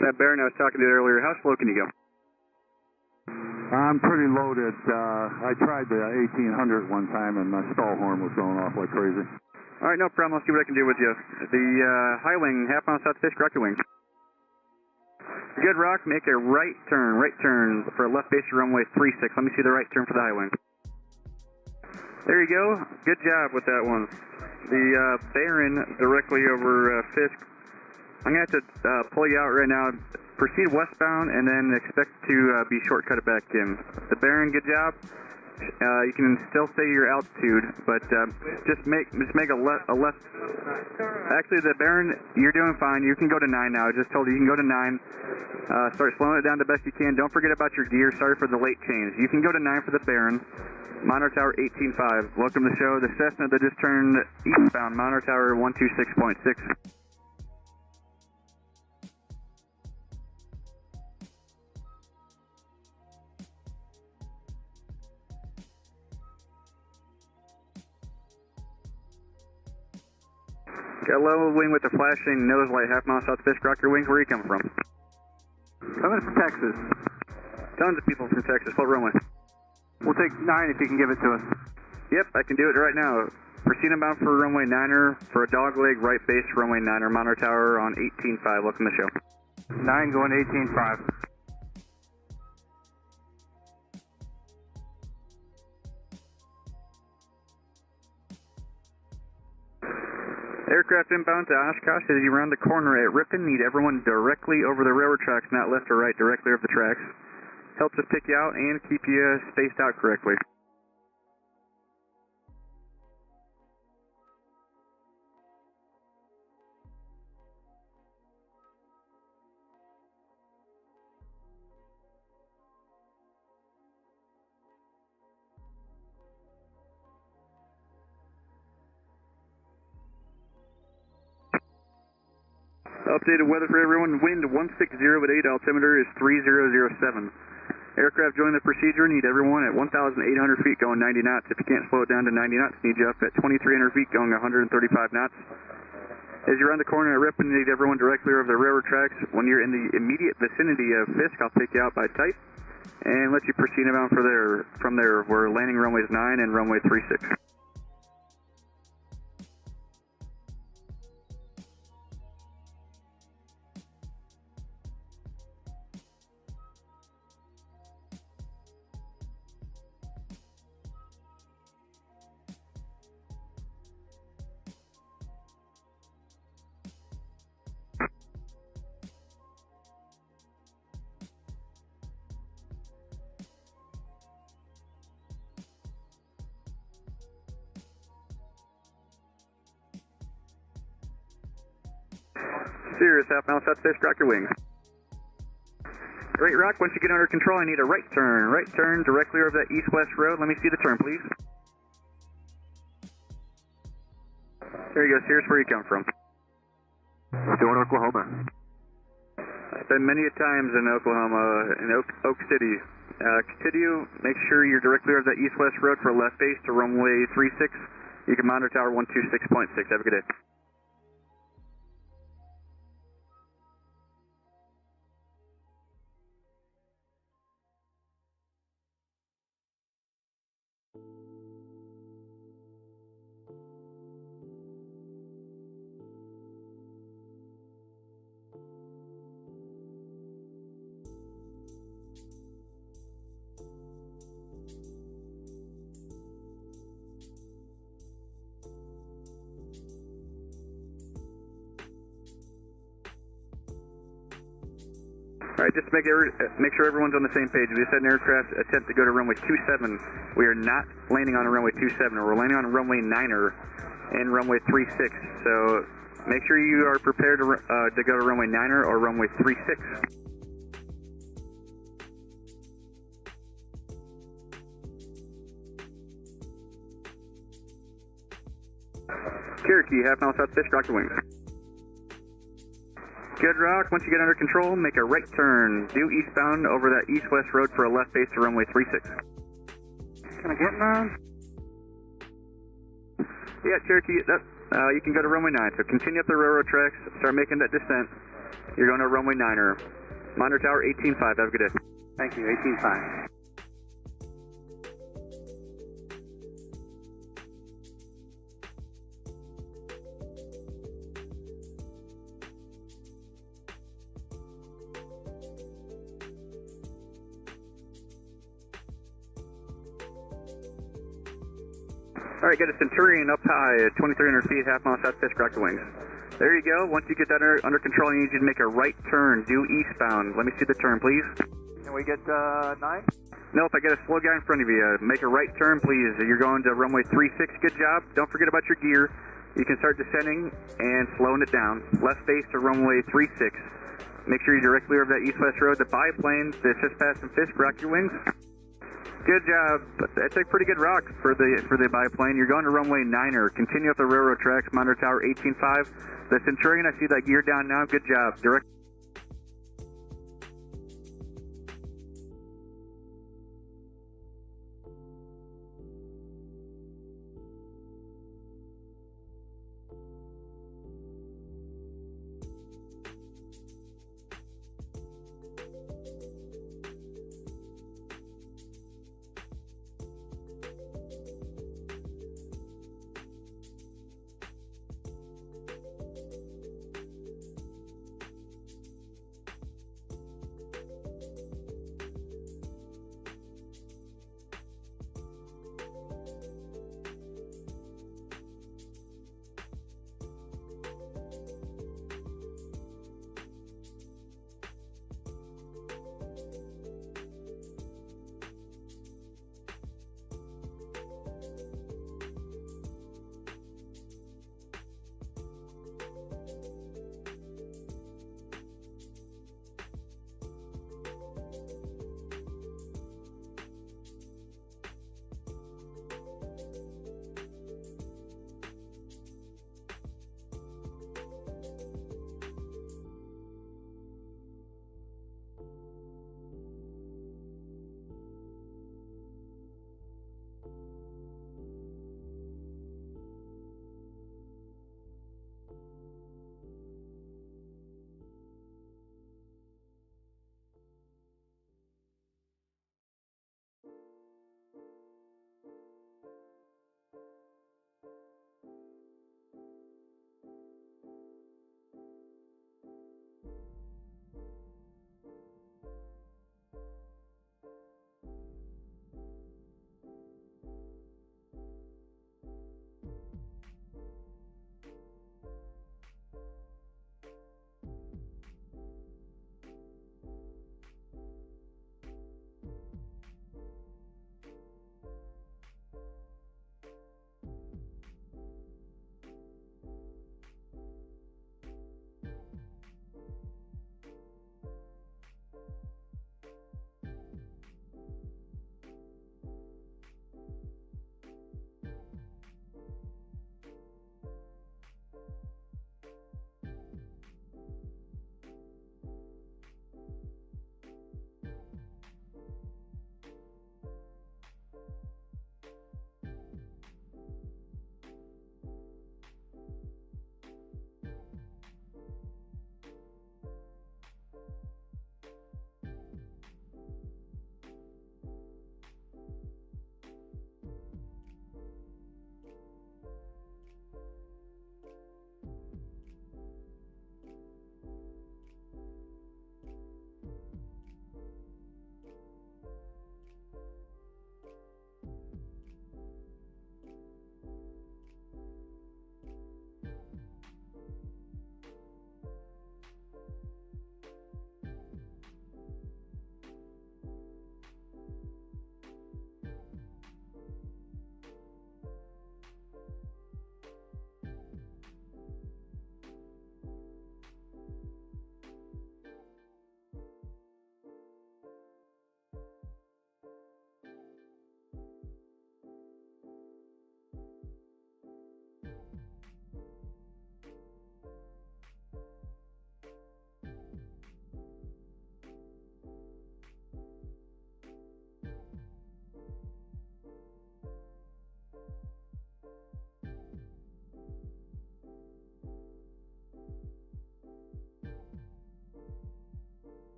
That Baron I was talking to earlier, how slow can you go? I'm pretty loaded. I tried the 1800 one time and my stall horn was going off like crazy. All right, no problem. I'll see what I can do with you. The high wing, half mile south Fisk, rock your wings. Good, Rock. Make a right turn for left base of runway 36. Let me see the right turn for the high wing. There you go. Good job with that one. The Baron directly over Fisk. I'm going to have to pull you out right now. Proceed westbound and then expect to be shortcutted back in. The Baron, good job. You can still stay your altitude, but just make a left. Actually, the Baron, you're doing fine. You can go to 9 now. I just told you can go to 9. Start slowing it down the best you can. Don't forget about your gear. Sorry for the late change. You can go to 9 for the Baron. Monitor Tower 18.5. Welcome to the show. The Cessna that just turned eastbound. Monitor Tower 126.6. Got a low wing with the flashing nose light, half mile south Fisk. Rock your wings. Where are you coming from? Coming from Texas. Tons of people from Texas. What runway? We'll take 9 if you can give it to us. Yep, I can do it right now. Proceed inbound for runway 9er for a dogleg right base runway 9er. Monitor Tower on 18.5. Welcome to the show. 9 going 18.5. Aircraft inbound to Oshkosh as you round the corner at Ripon. Need everyone directly over the railroad tracks, not left or right, directly over the tracks. Helps us pick you out and keep you spaced out correctly. Updated weather for everyone. Wind 160 at 8. Altimeter is 3007. Aircraft join the procedure. Need everyone at 1,800 feet going 90 knots. If you can't slow it down to 90 knots, need you up at 2,300 feet going 135 knots. As you round the corner at Ripon, need everyone directly over the railroad tracks. When you're in the immediate vicinity of Fisk, I'll take you out by type and let you proceed inbound from there. We're landing runways 9 and runway 36. Sirius, half mile south Fisk, rock your wings. Great, Rock. Once you get under control, I need a right turn. Right turn directly over that east-west road. Let me see the turn, please. There you go, Sirius. Where you come from? Doing Oklahoma. I've been many a times in Oklahoma, in Oak City. Continue. Make sure you're directly over that east-west road for left base to runway 36. You can monitor tower 126.6. Have a good day. All right, just to make sure everyone's on the same page. We just had an aircraft attempt to go to runway 27. We are not landing on a runway 27. We're landing on a runway 9er and runway 36. So make sure you are prepared to go to runway 9er or runway 36. Cherokee, half mile south Fisk, rock your wings. Good, Rock. Once you get under control, make a right turn. Due eastbound over that east-west road for a left base to runway 36. Can I get 9? Yeah, Cherokee, you can go to runway 9. So continue up the railroad tracks, start making that descent. You're going to runway 9er. Monitor tower 18.5. Have a good day. Thank you, 18.5. All right, got a Centurion up high at 2,300 feet, half mile south Fisk, rocket wings. There you go. Once you get that under control, I need you to make a right turn, due eastbound. Let me see the turn, please. Can we get 9? Nope, I got a slow guy in front of you. Make a right turn, please. You're going to runway 36. Good job. Don't forget about your gear. You can start descending and slowing it down. Left base to runway 36. Make sure you're directly over that east-west road. The biplane, the just passed some Fisk, rock your wings. Good job. That's a pretty good rock for the biplane. You're going to runway 9er. Continue up the railroad tracks, monitor tower 18.5. The Centurion, I see that gear down now. Good job. Direct.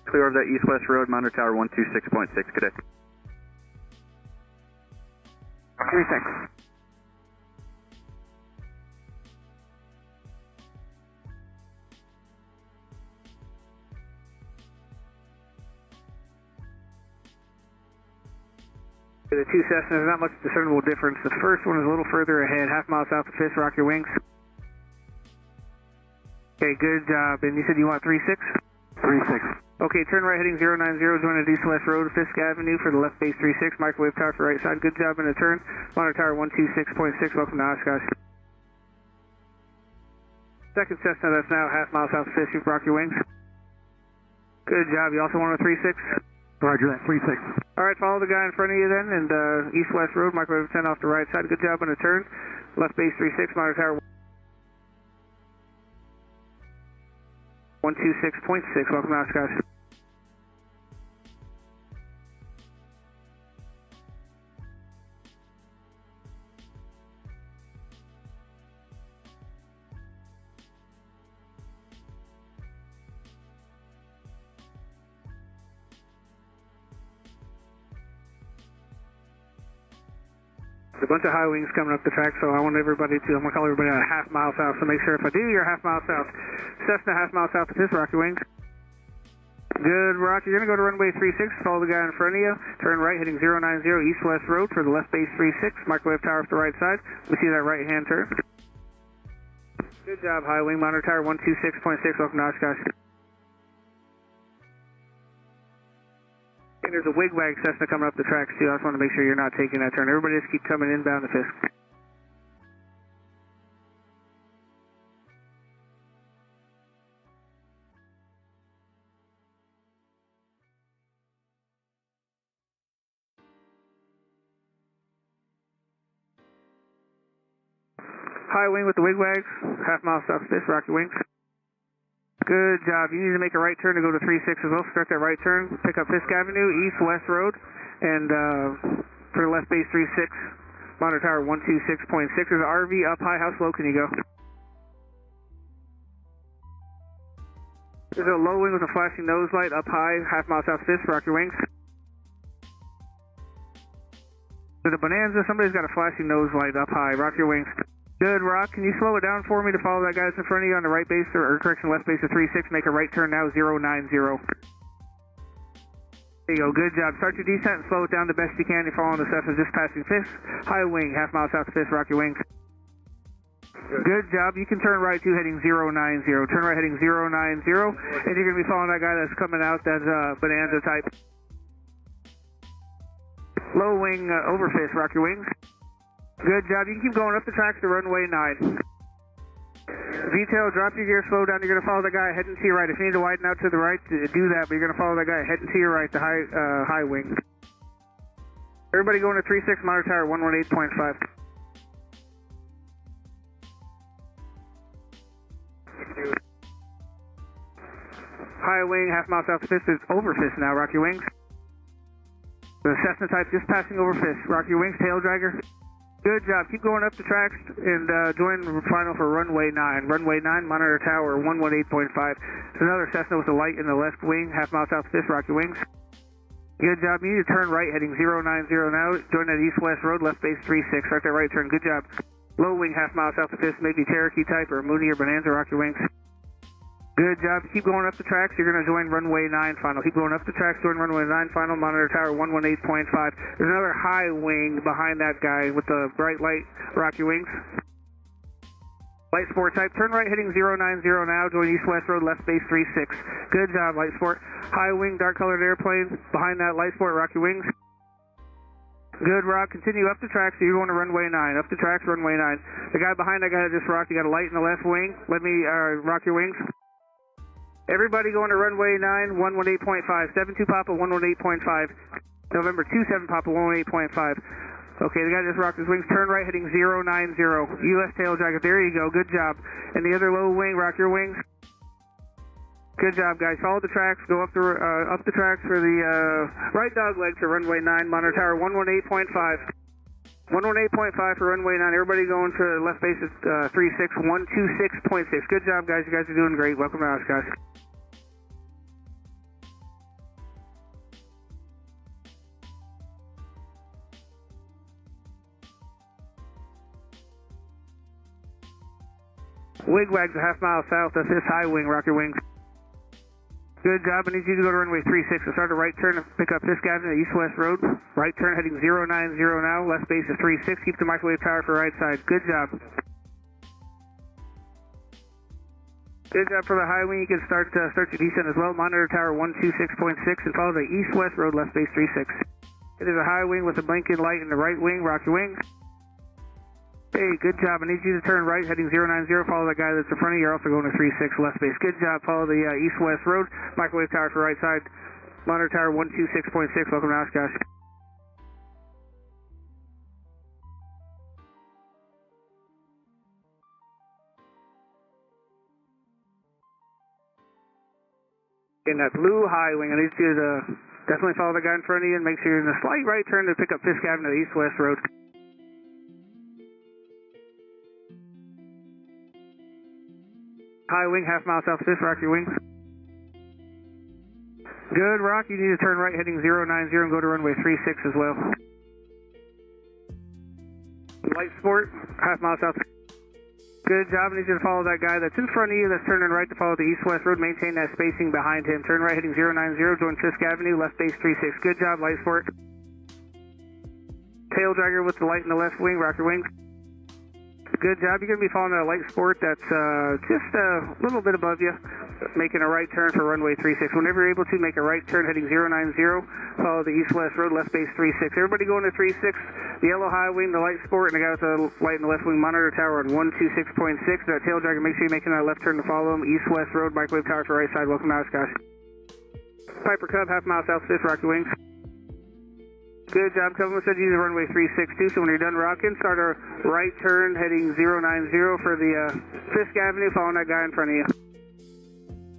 Clear of that east-west road, monitor tower 126.6. Good day. 36. The two Cessnas, not much discernible difference. The first one is a little further ahead, half mile south of Fisk. Rock your wings. Okay, good job. And you said you want 36? 36. Okay, turn right heading 090, join at east-west road, Fisk Avenue for the left base 36, microwave tower for right side. Good job in the turn. Monitor tower 126.6, welcome to Oshkosh. Second Cessna, that's now half mile south of Fisk. Rock your wings. Good job. You also want a 36? Roger that, 36. Alright, follow the guy in front of you then, and east-west road, microwave 10 off the right side. Good job on the turn. Left base 36, monitor tower 126.6, welcome to Oshkosh. There's a bunch of high wings coming up the track, so I'm going to call everybody on a half mile south, so make sure if I do, you're half mile south. Cessna, half mile south of this, rock your wings. Good, rock. You're going to go to runway 36, follow the guy in front of you, turn right, heading 090 east-west road for the left base 36, microwave tower off the right side. We see that right-hand turn. Good job, high wing, monitor tower 126.6, welcome to Oshkosh. And there's a wig-wag Cessna coming up the tracks too. I just want to make sure you're not taking that turn. Everybody just keep coming inbound to Fisk. High wing with the wig-wags, half mile south of Fisk, rock your wings. Good job. You need to make a right turn to go to 36 as well. Start that right turn, pick up Fisk Avenue, east-west road, and for the left base 36, monitor tower 126.6. There's an RV up high. How slow can you go? There's a low wing with a flashing nose light up high, half mile south of Fisk. Rock your wings. There's a Bonanza. Somebody's got a flashing nose light up high. Rock your wings. Good, Rock. Can you slow it down for me to follow that guy that's in front of you on the right base, or correction, left base of 36? Make a right turn now, 090. There you go. Good job. Start your descent and slow it down the best you can. You're following the Cessna just passing Fisk. High wing, half mile south of Fisk. Rock your wings. Good job. You can turn right to heading 090. Turn right heading 090, and you're going to be following that guy that's coming out, that's Bonanza type. Low wing over Fisk. Rock your wings. Good job. You can keep going up the tracks to runway 9. Detail, drop your gear, slow down. You're going to follow the guy heading to your right. If you need to widen out to the right, do that, but you're going to follow that guy heading to your right, the high wing. Everybody going to 36, monitor tower 118.5. High wing, half mile south of Fisk is over Fisk now. Rock your wings. The Cessna type just passing over Fisk. Rock your wings, tail dragger. Good job. Keep going up the tracks and join the final for runway 9. Runway 9, monitor tower 118.5. There's another Cessna with a light in the left wing, half mile south of Fisk. Rock your wings. Good job. You need to turn right heading 090 now. Join that east-west road, left base 36. Start that right turn. Good job. Low wing, half mile south of Fisk, maybe Cherokee type or Mooney or Bonanza. Rock your wings. Good job. Keep going up the tracks. You're going to join runway 9 final. Keep going up the tracks, join runway 9 final, monitor tower 118.5. There's another high wing behind that guy with the bright light. Rock your wings. Light sport type. Turn right heading 090 now. Join east-west road, left base 36. Good job, light sport. High wing, dark colored airplane. Behind that light sport, rock your wings. Good, Rock. Continue up the tracks. So you're going to runway 9. Up the tracks, runway 9. The guy behind that guy that just rocked, you got a light in the left wing. Let me rock your wings. Everybody going to runway 9, 118.5. 72 Papa, 118.5. November 27 Papa, 118.5. Okay, the guy just rocked his wings. Turn right heading 090. U.S. tail dragger. There you go. Good job. And the other low wing, rock your wings. Good job, guys. Follow the tracks. Go up the tracks for the right dog leg to runway 9. Monitor tower 118.5. 118.5 for runway 9. Everybody going to left base at 36, 126.6. Good job, guys. You guys are doing great. Welcome to Oshkosh. Wigwag's a half mile south, that's this high wing, rock your wings. Good job, I need you to go to runway 36 and start a right turn to pick up Fisk Avenue, East-West Road. Right turn heading 090 now, left base is 36, keep the microwave tower for right side. Good job. Good job for the high wing, you can start your descent as well. Monitor tower 126.6 and follow the East-West Road, left base 36. It is a high wing with a blinking light in the right wing, rock your wings. Hey, good job. I need you to turn right, heading 090. Follow the guy that's in front of you. You're also going to 36 left base. Good job. Follow the east-west road. Microwave tower for right side. Monitor tower 126.6. Welcome to Oshkosh. In that blue high wing, I need you to definitely follow the guy in front of you and make sure you're in a slight right turn to pick up Fisk Avenue, east-west road. High wing, half mile south of Fisk, rock your wings. Good, rock. You need to turn right heading 090 and go to runway 36 as well. Light sport, half mile south. Good job. I need you to follow that guy that's in front of you that's turning right to follow the east-west road. Maintain that spacing behind him. Turn right heading 090, join Fisk Avenue, left base 36. Good job, light sport. Tail dragger with the light in the left wing, rock your wings. Good job. You're going to be following a light sport that's just a little bit above you, making a right turn for runway 36. Whenever you're able to, make a right turn heading 090, follow the east-west road, left base 36. Everybody going to 36, the yellow high wing, the light sport, and the guy with the light in the left wing, monitor tower on 126.6. That tail dragger, make sure you're making that left turn to follow him, east-west road, microwave tower for right side. Welcome to Oshkosh. Piper Cub, half mile south of Fisk, rock your wings. Good job, Kevin. Said use runway 362, so when you're done rocking, start a right turn heading 090 for the Fisk Avenue, following that guy in front of you.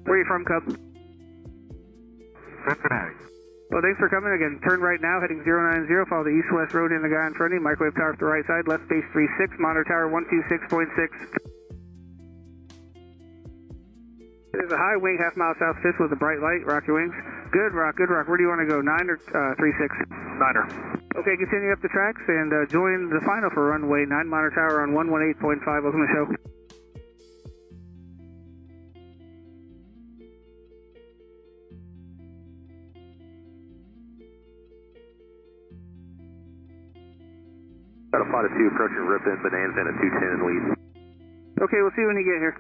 Where are you from, Cub? Cincinnati. Well, thanks for coming again. Turn right now, heading 090, follow the east-west road in the guy in front of you, microwave tower to the right side, left base 36, monitor tower 126.6. There's a high wing, half mile south Fisk with a bright light, rock your wings. Good rock, good rock. Where do you want to go, 9 or 36? 9er. Okay, continue up the tracks and join the final for runway 9, monitor tower on 118.5. Welcome to the show. Got a 5-2 approaching Ripon, Bonanza, and a 210 in lead. Okay, we'll see you when you get here.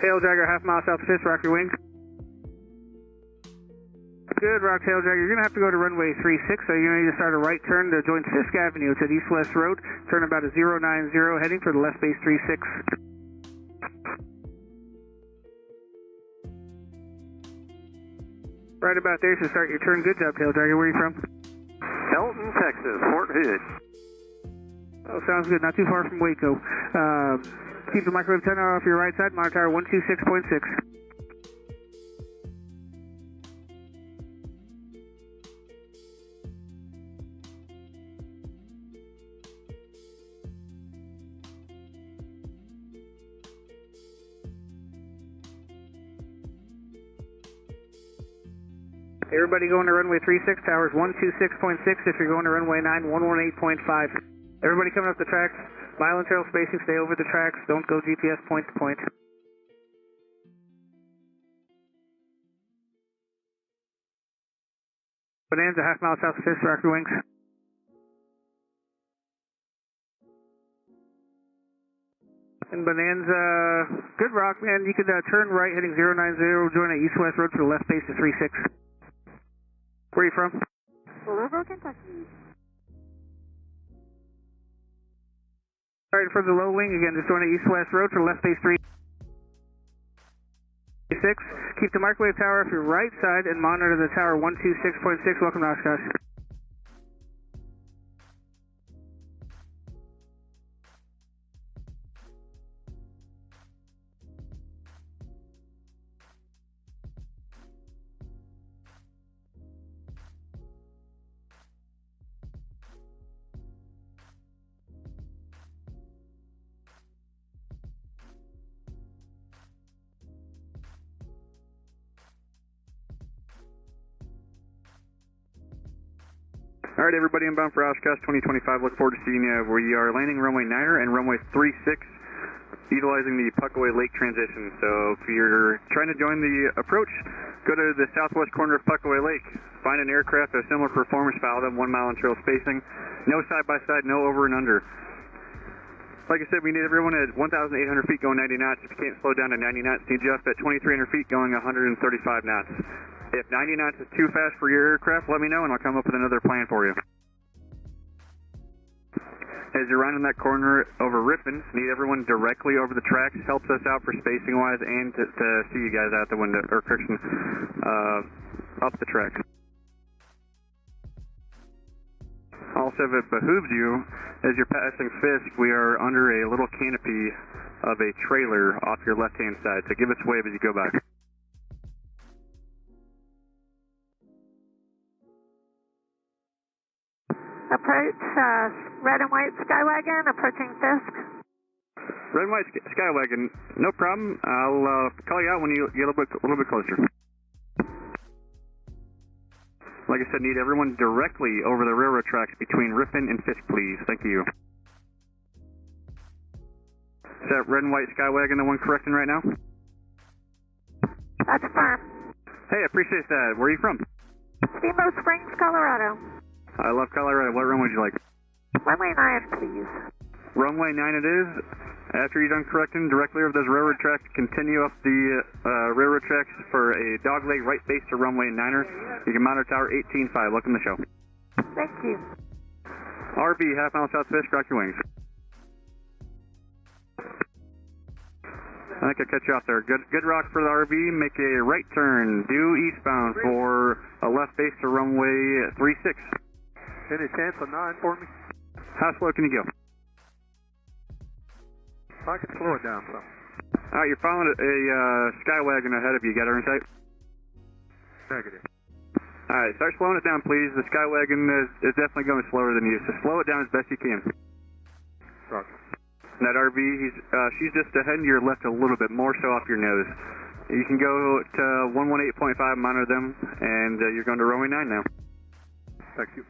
Tail dragger, half mile south of Fisk, rock your wings. Good, rock tail dragger. You're going to have to go to runway 36, so you're going to need to start a right turn to join Fisk Avenue. It's at east-west road. Turn about a 090 heading for the left base 36. Right about there, so start your turn. Good job, tail dragger. Where are you from? Elton, Texas, Fort Hood. Oh, sounds good. Not too far from Waco. Keep the microwave antenna off your right side. Monitor tower 126.6. Everybody going to runway 36, towers 126.6. If you're going to runway 9, 118.5. Everybody coming up the tracks. Mile and trail spacing, stay over the tracks. Don't go GPS point to point. Bonanza, half mile south of Fisk, rock your wings. And Bonanza, good rock, man. You could turn right heading 090, join at east-west road for the left base to 36. Where are you from? Louisville, Kentucky. Alright, for the low wing, again, just join at east-west road for left base 36. Keep the microwave tower off your right side and monitor the tower 126.6. Welcome to Oshkosh. All right, everybody inbound for Oshkosh 2025. Look forward to seeing you. We are landing runway 9er and runway 36, utilizing the Puckaway Lake transition. So if you're trying to join the approach, go to the southwest corner of Puckaway Lake. Find an aircraft of similar performance, follow them 1 mile in trail spacing. No side-by-side, no over and under. Like I said, we need everyone at 1,800 feet going 90 knots. If you can't slow down to 90 knots, need you up at 2,300 feet going 135 knots. If 90 knots is too fast for your aircraft, let me know and I'll come up with another plan for you. As you're rounding that corner over Ripon, need everyone directly over the tracks. Helps us out for spacing wise and to see you guys out the window, or correction, up the track. Also, if it behooves you, as you're passing Fisk, we are under a little canopy of a trailer off your left-hand side, so give us a wave as you go by. Approach red and white Skywagon, approaching Fisk. Red and white Skywagon, no problem. I'll call you out when you get a little bit closer. Like I said, need everyone directly over the railroad tracks between Ripon and Fisk, please. Thank you. Is that red and white Skywagon the one correcting right now? That's firm. Hey, I appreciate that. Where are you from? Steamboat Springs, Colorado. I love Colorado. What runway would you like? Runway 9, please. Runway 9 it is. After you're done correcting, directly over those railroad tracks, continue up the railroad tracks for a dogleg right base to runway 9er. You can monitor tower 18.5. Welcome to the show. Thank you. RV, half mile south Fisk, rock your wings. I think I cut you off there. Good rock for the RV. Make a right turn, due eastbound for a left base to runway 36. Any chance of 9 for me? How slow can you go? I can slow it down some. Alright, you're following a Skywagon ahead of you. Got her in sight? Negative. Alright, start slowing it down, please. The Skywagon is definitely going slower than you, so slow it down as best you can. Roger. That RV, she's just ahead and you're left a little bit more so off your nose. You can go to 118.5, monitor them, and you're going to runway 9 now. Thank you.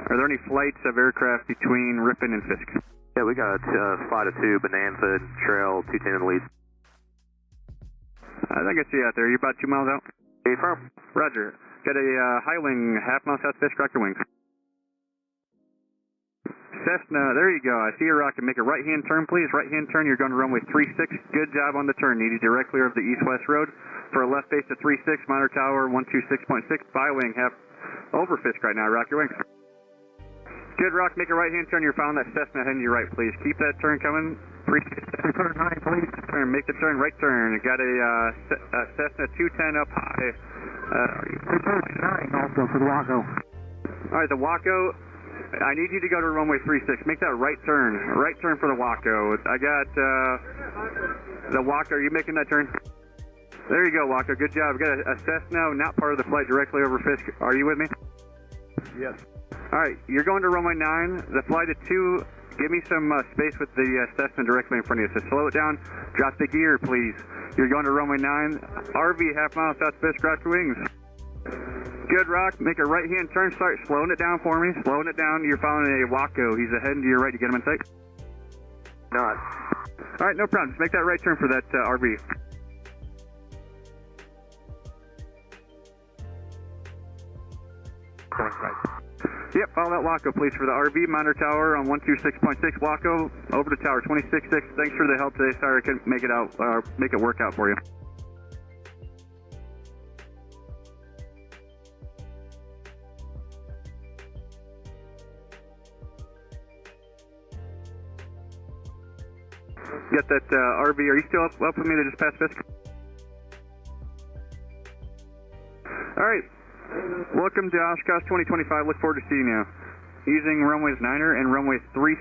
Are there any flights of aircraft between Ripon and Fisk? Yeah, we got flight of 2, Bonanza, trail, 210 in the lead. I think I see you out there. You're about 2 miles out? Hey, firm. Roger. Got a high wing, half mile south Fisk, rock your wings. Cessna, there you go. I see your rocket. Make a right-hand turn, please. Right-hand turn. You're going to runway 36. Good job on the turn. Needed directly over the east-west road. For a left base to 36, monitor tower 126.6. Bi-wing, half over Fisk right now. Rock your wings. Good rock. Make a right-hand turn. You're following that Cessna heading to your right, please. Keep that turn coming. Return 9, please. Turn. Make the turn. Right turn. Got a Cessna 210 up high. Return 9 also for the Waco. All right, the Waco. I need you to go to runway 36. Make that right turn. Right turn for the Waco. I got the Waco. Are you making that turn? There you go, Waco. Good job. Got a Cessna, not part of the flight, directly over Fisk. Are you with me? Yes. All right. You're going to runway 9. The flight at 2. Give me some space with the Cessna directly in front of you. So slow it down. Drop the gear, please. You're going to runway 9. RV, half mile south Fisk. Rock your wings. Good rock. Make a right-hand turn. Start slowing it down for me. Slowing it down. You're following a Waco. He's ahead and to your right. You get him in sight? Not. All right, no problem. Just make that right turn for that RV. Going right. Yep, follow that Waco, please, for the RV. Monitor tower on 126.6. Waco, over to tower 26.6. Thanks for the help today. Sorry I couldn't make it work out for you. Got that RV. Are you still up with me to just pass Fisk? All right. Welcome to Oshkosh 2025. Look forward to seeing you. Using runways 9er and runway 36.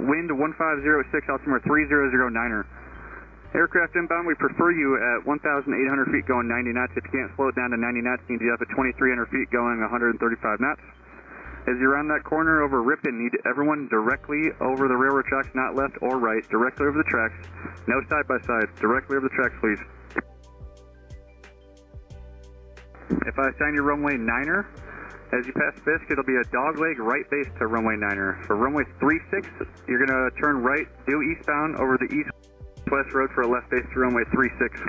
Wind 1506, altimeter 3009er. Aircraft inbound, we prefer you at 1,800 feet going 90 knots. If you can't slow it down to 90 knots, you need you up at 2,300 feet going 135 knots. As you're around that corner over Ripon, need everyone directly over the railroad tracks, not left or right, directly over the tracks. No side by side, directly over the tracks, please. If I assign you runway 9er, as you pass Fisk, it'll be a dogleg right base to runway 9er. For runway 36, you're going to turn right, due eastbound over the east-west road for a left base to runway 36.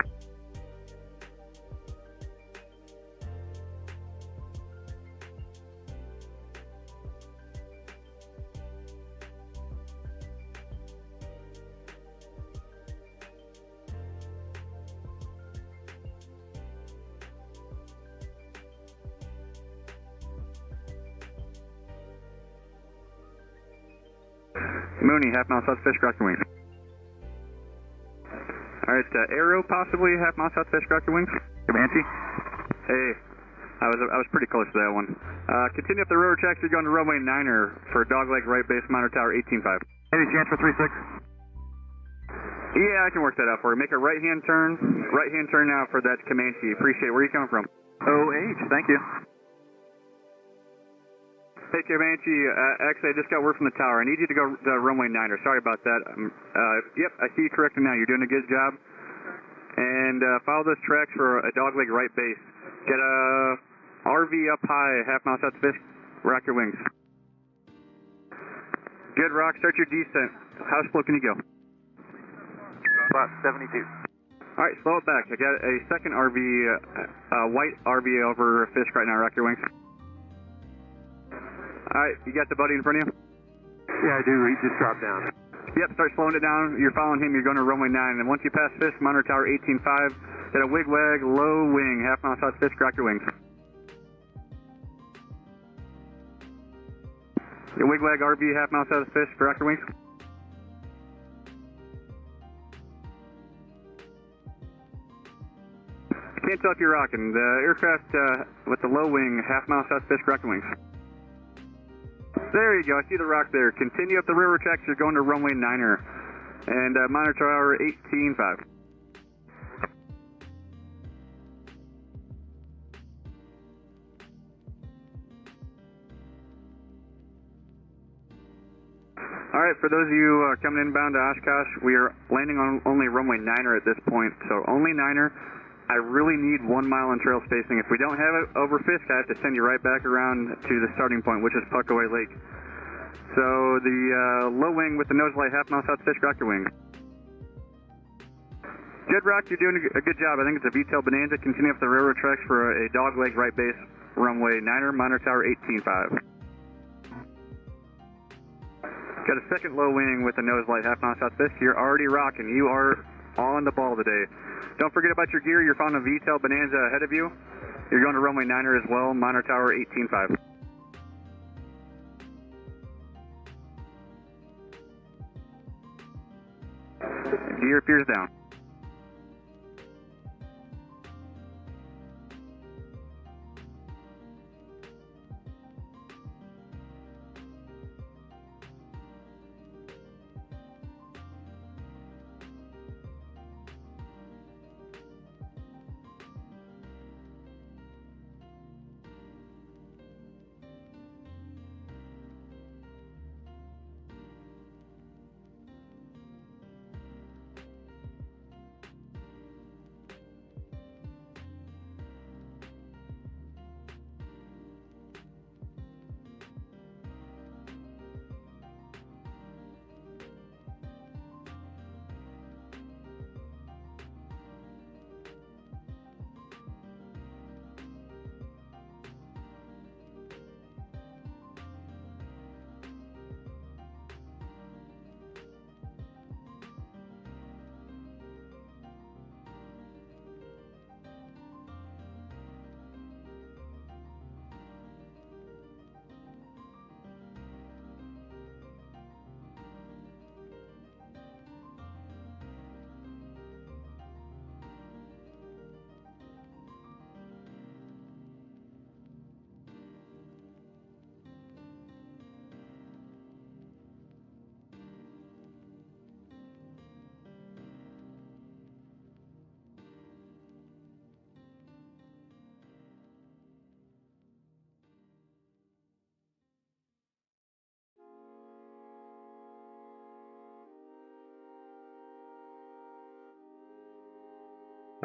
Mooney, half mile south Fisk, rocket wings. Alright, Arrow possibly, half mile south Fisk, rocket wings. Comanche. Hey, I was pretty close to that one. Continue up the railroad tracks, you're going to runway 9er for dogleg right base, monitor tower 18.5. Any chance for 36? Yeah, I can work that out for you. Make a right-hand turn now for that Comanche. Appreciate it. Where are you coming from? OH, thank you. Hey, Comanche, actually, I just got word from the tower. I need you to go to runway 9er. Sorry about that. Yep, I see you corrected now. You're doing a good job. And follow those tracks for a dogleg right base. Get a RV up high, half mile south Fisk. Rock your wings. Good, Rock. Start your descent. How slow can you go? About 72. All right, slow it back. I got a second RV, white RV over Fisk right now. Rock your wings. Alright, you got the buddy in front of you? Yeah, I do. He just dropped down. Yep, start slowing it down. You're following him. You're going to runway 9. And once you pass Fisk, monitor tower 18.5, get a wig-wag, low wing, half mile south Fisk, rock your wings. Your wig-wag RB, half mile south Fisk, rock your wings. Can't tell if you're rocking. The aircraft with the low wing, half mile south Fisk, rock your wings. There you go. I see the rock there. Continue up the railroad tracks. You're going to runway 9er. And monitor tower 18.5. All right, for those of you coming inbound to Oshkosh, we are landing on only runway 9er at this point. So only 9er. I really need 1 mile in trail spacing. If we don't have it over Fisk, I have to send you right back around to the starting point, which is Puckaway Lake. So the low wing with the nose light, half mile south Fisk, rock your wing. Good, Rock. You're doing a good job. I think it's a VTOL Bonanza. Continue up the railroad tracks for a dogleg right base, runway 9er, monitor tower 18.5. Got a second low wing with the nose light, half mile south Fisk. You're already rocking. You are on the ball today. Don't forget about your gear. You're following a VTOL Bonanza ahead of you. You're going to runway 9er as well, monitor tower 18.5. Gear appears down.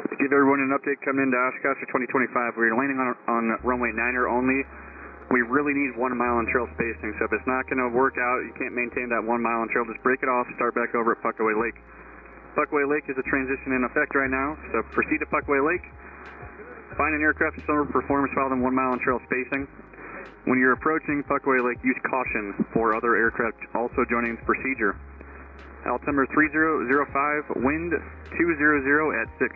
To give everyone an update coming into Oshkosh for 2025, we're landing on runway 9er only. We really need 1 mile on trail spacing, so if it's not going to work out, you can't maintain that 1 mile on trail, just break it off, start back over at Puckaway Lake. Puckaway Lake is a transition in effect right now, so proceed to Puckaway Lake. Find an aircraft with similar performance file than 1 mile on trail spacing. When you're approaching Puckaway Lake, use caution for other aircraft also joining the procedure. Altimeter 3005, wind 200 at 6.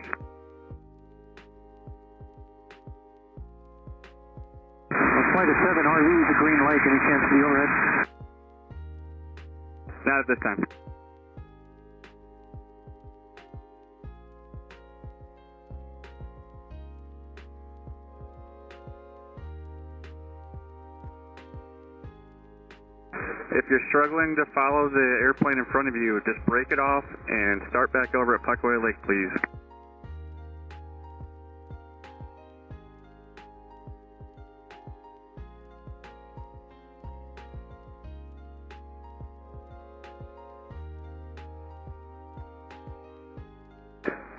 Flight of 7 RV to Green Lake, any chance to be overhead? Not at this time. If you're struggling to follow the airplane in front of you, just break it off and start back over at Puckaway Lake, please.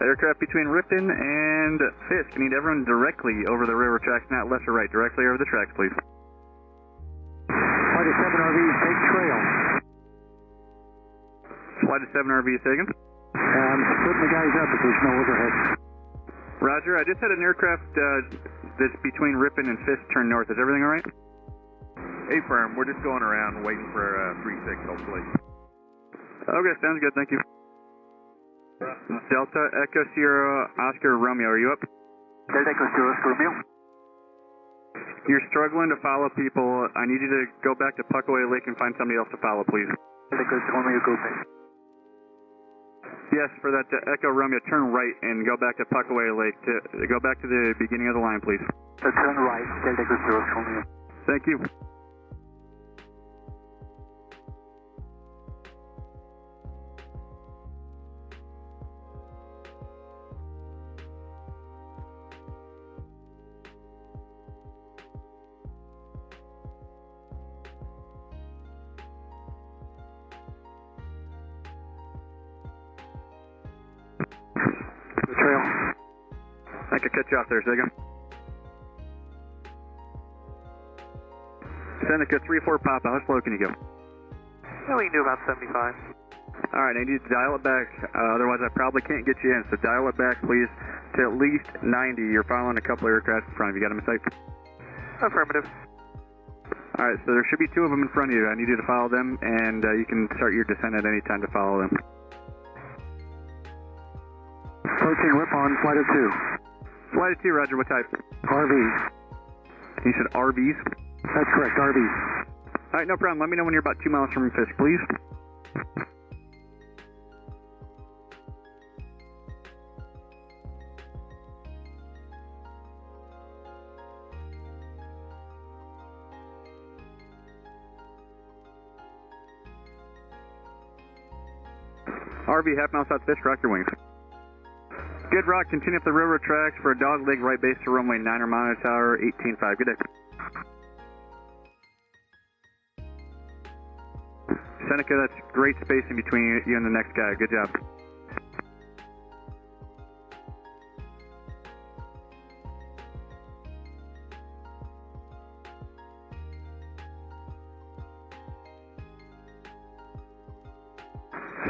Aircraft between Ripon and Fisk. I need everyone directly over the railroad tracks, not left or right. Directly over the tracks, please. Flight of 7 RVs, take trail. Flight of 7 RV is taken. Putting the guys up if there's no overhead. Roger, I just had an aircraft that's between Ripon and Fisk turn north. Is everything all right? Affirm, we're just going around waiting for 3-6, hopefully. Okay, sounds good, thank you. Delta Echo Sierra Oscar Romeo, are you up? Delta Echo Sierra Oscar Romeo. You're struggling to follow people. I need you to go back to Puckaway Lake and find somebody else to follow, please. Delta Echo Romeo, go back. Yes, for that Echo Romeo, turn right and go back to Puckaway Lake. Go back to the beginning of the line, please. So turn right, Delta Echo Sierra Romeo. Thank you. Trail. I could cut you off there, Ziga. Seneca 3-4 Papa, how slow can you go? Yeah, we can do about 75. Alright, I need you to dial it back, otherwise I probably can't get you in, so dial it back please to at least 90. You're following a couple of aircraft in front of you. Got them in sight? Affirmative. Alright, so there should be 2 of them in front of you. I need you to follow them, and you can start your descent at any time to follow them. Approaching Ripon, flight of 2. Flight of 2, roger, what type? RVs. You said RVs? That's correct, RVs. Alright, no problem. Let me know when you're about 2 miles from Fisk, please. RV, half mile south Fisk, rock your wings. Good rock, continue up the railroad tracks for a dog leg right base to runway 9er monitor tower 18.5. Good day. Seneca, that's great spacing between you and the next guy. Good job.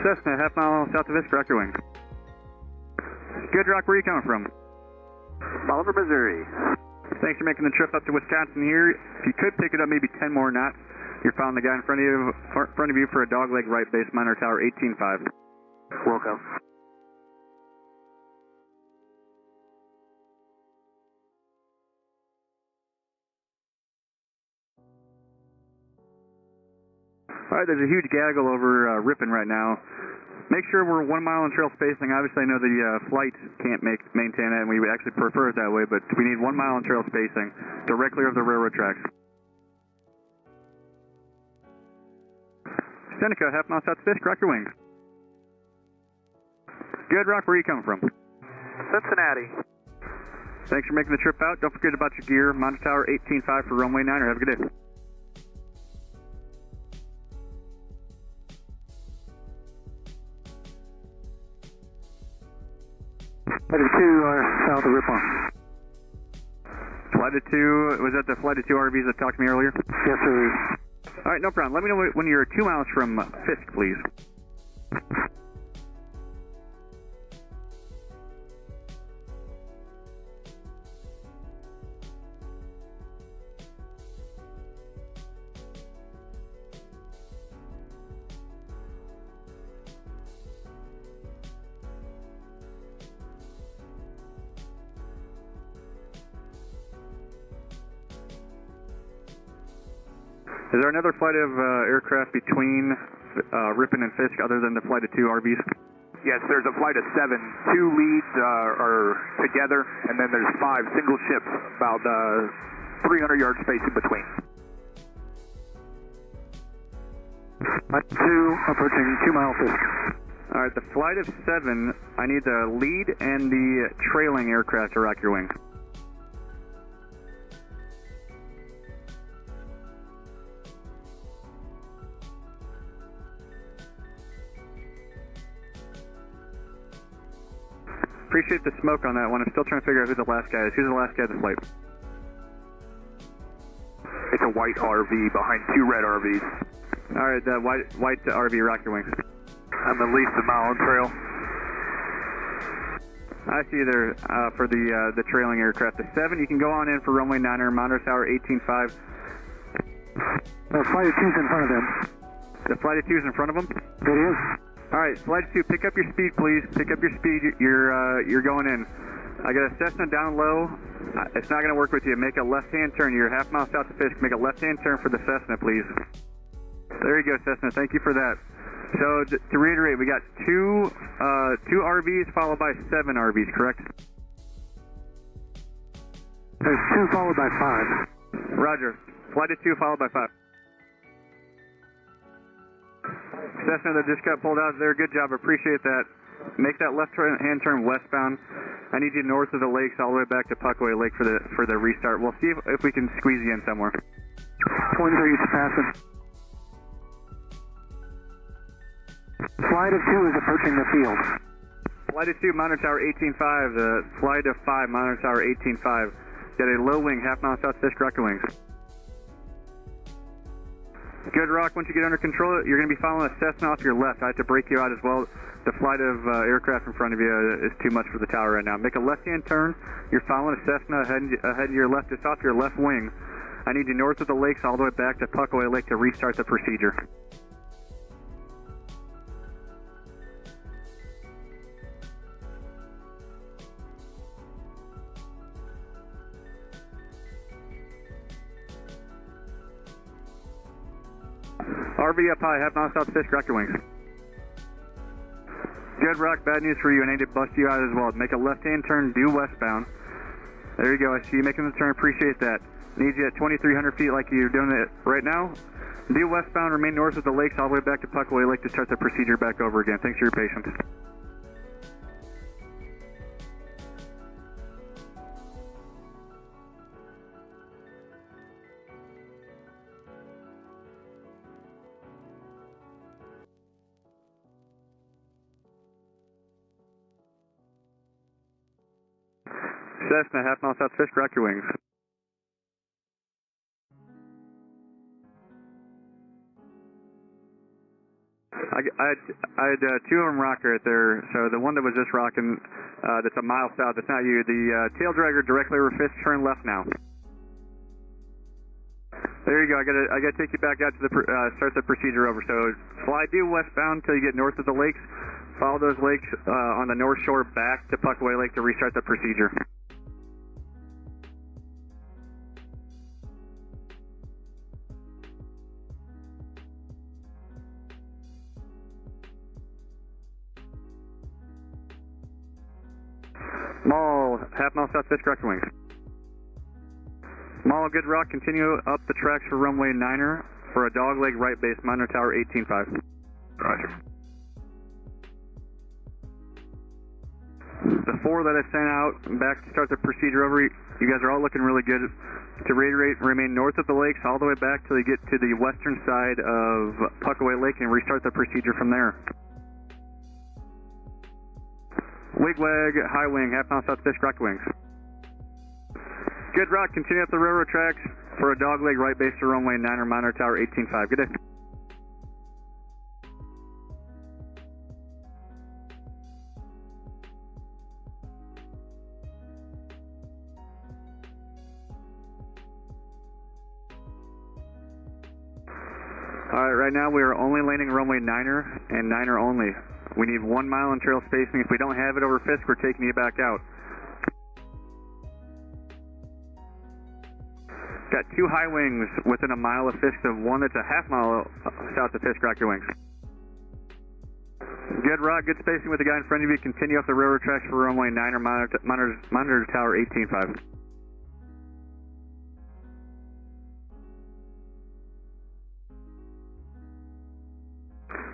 Cessna, half mile south of Fisk, rock your wings. Good rock, where are you coming from? Bolivar, Missouri. Thanks for making the trip up to Wisconsin here. If you could pick it up maybe 10 more knots, you're following the guy in front of you for a dogleg right base, monitor tower 18.5. Welcome. Alright, there's a huge gaggle over Ripon right now. Make sure we're 1 mile in trail spacing. Obviously, I know the flights can't maintain that, and we would actually prefer it that way, but we need 1 mile in trail spacing directly over the railroad tracks. Seneca, half mile south of Fisk, rock your wings. Good rock, where are you coming from? Cincinnati. Thanks for making the trip out. Don't forget about your gear. Monitor tower 18.5 for runway 9er. Have a good day. Flight of 2 south of Ripon. Flight of 2, was that the Flight of 2 RVs that talked to me earlier? Yes, sir. All right, no problem. Let me know when you're 2 miles from Fisk, please. Is there another flight of aircraft between Ripon and Fisk other than the Flight of 2 RVs? Yes, there's a flight of 7. 2 leads are together, and then there's 5 single ships, about 300 yard space in between. Flight 2 approaching 2 mile Fisk. All right, the Flight of 7, I need the lead and the trailing aircraft to rock your wings. Appreciate the smoke on that one. I'm still trying to figure out who the last guy is. Who's the last guy of the flight? It's a white RV behind 2 red RVs. All right, the white RV, rock your wings. I'm at least a mile on trail. I see you there for the trailing aircraft. The 7, you can go on in for runway 9er, monitor tower 18.5. Flight of 2's in front of them. The Flight of 2's in front of them? It is. All right, Flight 2, pick up your speed, please. Pick up your speed. You're going in. I got a Cessna down low. It's not going to work with you. Make a left-hand turn. You're half mile south of Fisk. Make a left-hand turn for the Cessna, please. There you go, Cessna. Thank you for that. So to reiterate, we got two RVs followed by 7 RVs, correct? There's 2 followed by 5. Roger. Flight of 2 followed by 5. Cessna that just got pulled out there, good job, appreciate that. Make that left-hand turn westbound. I need you north of the lakes all the way back to Puckaway Lake for the restart. We'll see if we can squeeze you in somewhere. Twins are used to passing. Flight of 2 is approaching the field. Flight of 2, monitor tower 18.5. The Flight of 5, monitor tower 18.5. Get a low wing, half mile south Fisk, rock your wings. Good, Rock. Once you get under control, you're going to be following a Cessna off your left. I have to break you out as well. The flight of aircraft in front of you is too much for the tower right now. Make a left-hand turn. You're following a Cessna ahead of your left, just off your left wing. I need you north of the lakes all the way back to Puckaway Lake to restart the procedure. RV up high, half mile south Fisk, rock your wings. Good, Rock, bad news for you. I need to bust you out as well. Make a left-hand turn, due westbound. There you go, I see you making the turn, appreciate that. Need you at 2,300 feet like you're doing it right now. Due westbound, remain north of the lakes all the way back to Puckaway Lake to start the procedure back over again. Thanks for your patience. Cessna, half mile south Fisk, rock your wings. I had 2 of them rock right there. So the one that was just rocking, that's a mile south, that's not you. The tail dragger directly over Fisk, turn left now. There you go. I gotta take you back out to the start the procedure over. So fly due westbound until you get north of the lakes. Follow those lakes on the north shore back to Puckaway Lake to restart the procedure. Mall, half mile south Fisk, rock your wings. Mall, good, Rock, continue up the tracks for runway 9er for a dogleg right base, monitor tower 18.5. Roger. The 4 that I sent out back to start the procedure over, you guys are all looking really good. To reiterate, remain north of the lakes all the way back till you get to the western side of Puckaway Lake and restart the procedure from there. Wigwag, high wing, half mile south of Fisk, rocket wings. Good, Rock, continue up the railroad tracks for a dogleg right base to runway 9 or monitor tower 18.5. Good day. Alright, right now we are only landing runway 9er and 9er only. We need 1 mile in trail spacing. If we don't have it over Fisk, we're taking you back out. Got 2 high wings within a mile of Fisk, and 1 that's a half mile south of Fisk. Rock your wings. Good, Rock. Good spacing with the guy in front of you. Continue off the railroad tracks for runway 9 or monitor tower 18.5.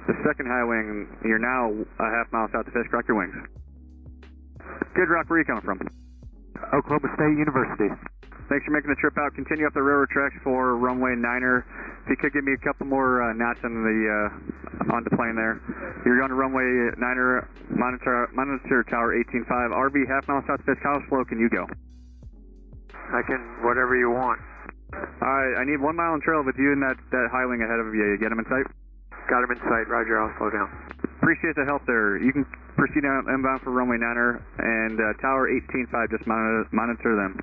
The second high wing, you're now a half mile south of Fisk. Rock your wings. Good, Rock. Where are you coming from? Oklahoma State University. Thanks for making the trip out. Continue up the railroad tracks for runway 9er. If you could give me a couple more knots on the plane there. You're going to runway 9er, monitor tower 18.5. RV half mile south of Fisk. How slow can you go? I can, whatever you want. Alright, I need 1 mile in trail with you and that high wing ahead of you. You get him in sight? Got him in sight. Roger, I'll slow down. Appreciate the help there. You can proceed inbound for runway 9er and tower 18.5. Just monitor them.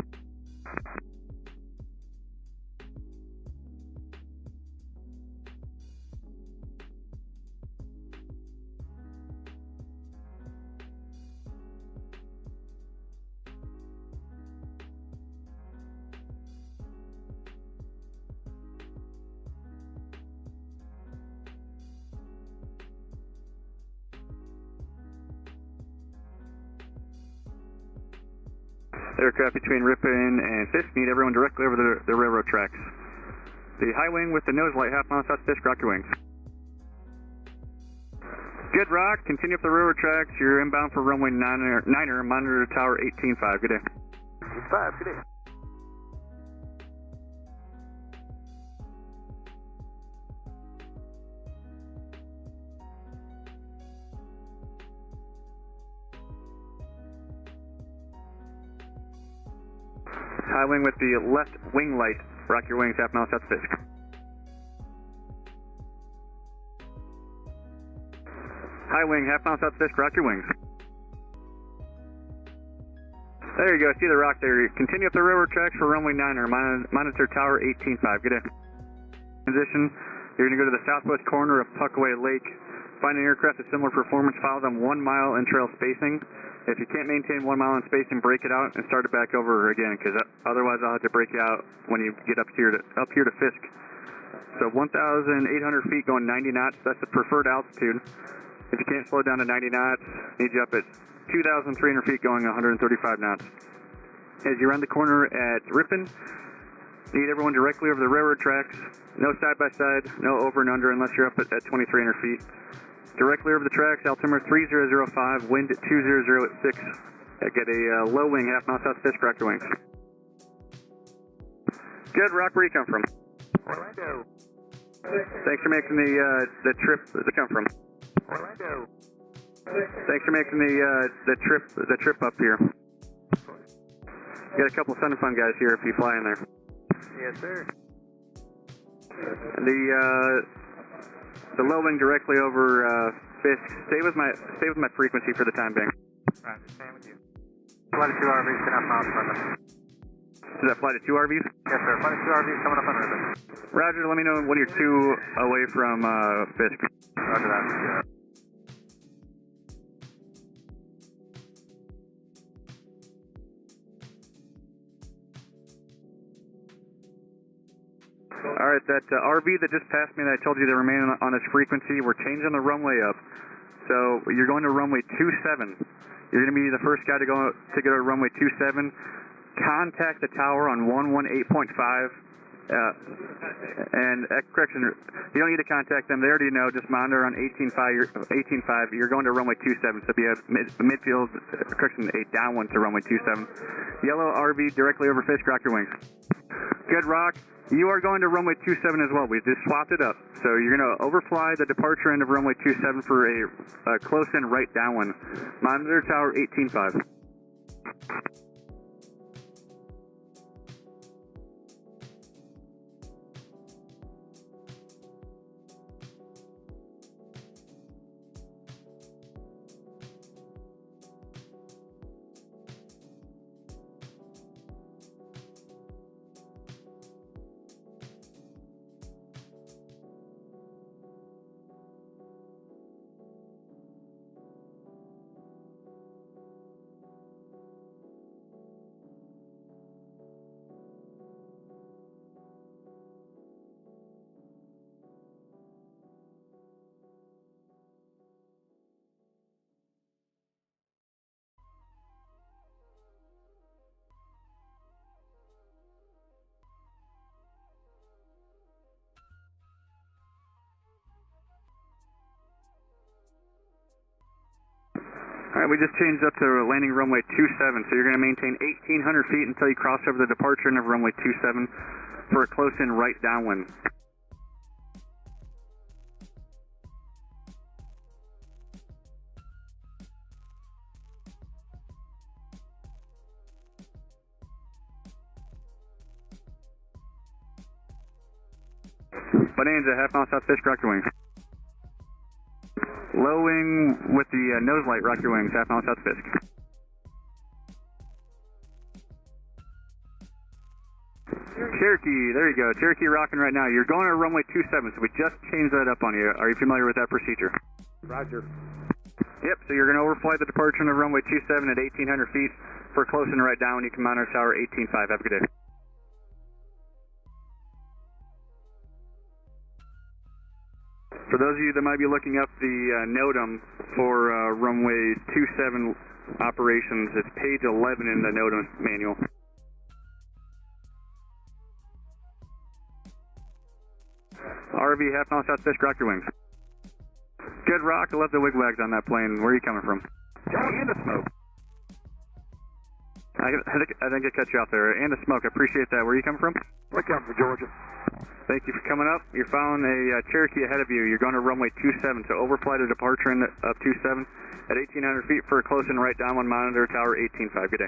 Aircraft between Ripon and Fisk, need everyone directly over the railroad tracks. The high wing with the nose light, half mile south of Fisk, rock your wings. Good, Rock. Continue up the railroad tracks. You're inbound for runway 9er, monitor tower 18.5. Good day. 18.5, good day. High wing with the left wing light, rock your wings, half mile south of Fisk. High wing, half mile south of Fisk, rock your wings. There you go, see the rock there. Continue up the railroad tracks for runway 9er, monitor tower 18.5. Good day. Transition, you're going to go to the southwest corner of Puckaway Lake. Find an aircraft with similar performance, follow them 1 mile in trail spacing. If you can't maintain 1 mile in spacing, break it out and start it back over again, because otherwise I'll have to break you out when you get up here to Fisk. So 1,800 feet going 90 knots, that's the preferred altitude. If you can't slow down to 90 knots, need you up at 2,300 feet going 135 knots. As you round the corner at Ripon, need everyone directly over the railroad tracks. No side-by-side, no over and under unless you're up at 2,300 feet. Directly over the tracks, altimeter 3005, wind at 2006. Get a low wing, half mile south of Fisk, rock your wings. Good, Rock, where you come from? Orlando. Thanks for making the trip. Where's it come from? Orlando. Thanks for making the trip up here. Got a couple of Sun and Fun guys here if you fly in there. Yes, sir. The low wing directly over Fisk. Stay with my frequency for the time being. Right, staying with you. Flight of 2 RVs, 10.5 miles from Ribbon. Is that flight of 2 RVs? Yes, sir. Flight of 2 RVs coming up on Ribbon. Roger, let me know when you're 2 away from Fisk. Roger that. All right, that RV that just passed me that I told you to remain on its frequency, we're changing the runway up. So you're going to runway 27. You're going to be the first guy to go to runway 27. Contact the tower on 118.5. Correction, you don't need to contact them. They already know. Just monitor on 18.5. You're going to runway 27. So be a midfield, correction, a downwind to runway 27. Yellow RV directly over Fisk, rock your wings. Good, Rock. You are going to runway 27 as well. We just swapped it up. So you're going to overfly the departure end of runway 27 for a close-in right downwind. Monitor tower 18.5. All right, we just changed up to landing runway 27, so you're going to maintain 1,800 feet until you cross over the departure end of runway 27 for a close-in right downwind. Bonanza, half mile south Fisk, rock your wings. Low wing with the nose light, rock your wings, half mile south Fisk. Cherokee, there you go. Cherokee rocking right now. You're going to runway 27, so we just changed that up on you. Are you familiar with that procedure? Roger. Yep, so you're going to overfly the departure of runway 27 at 1,800 feet for close and right down when you come on our tower 18.5. Have a good day. For those of you that might be looking up the NOTAM for runway 27 operations, it's page 11 in the NOTAM manual. RV, half mile south Fisk, rock your wings. Good rock, I love the wigwags on that plane. Where are you coming from? And the smoke. I think I cut you off there. And the smoke, I appreciate that. Where are you coming from? I come from Georgia. Thank you for coming up. You're following a Cherokee ahead of you. You're going to runway 27, so overfly to departure in of 27 at 1,800 feet for a close and right down one monitor tower 18.5. Good day.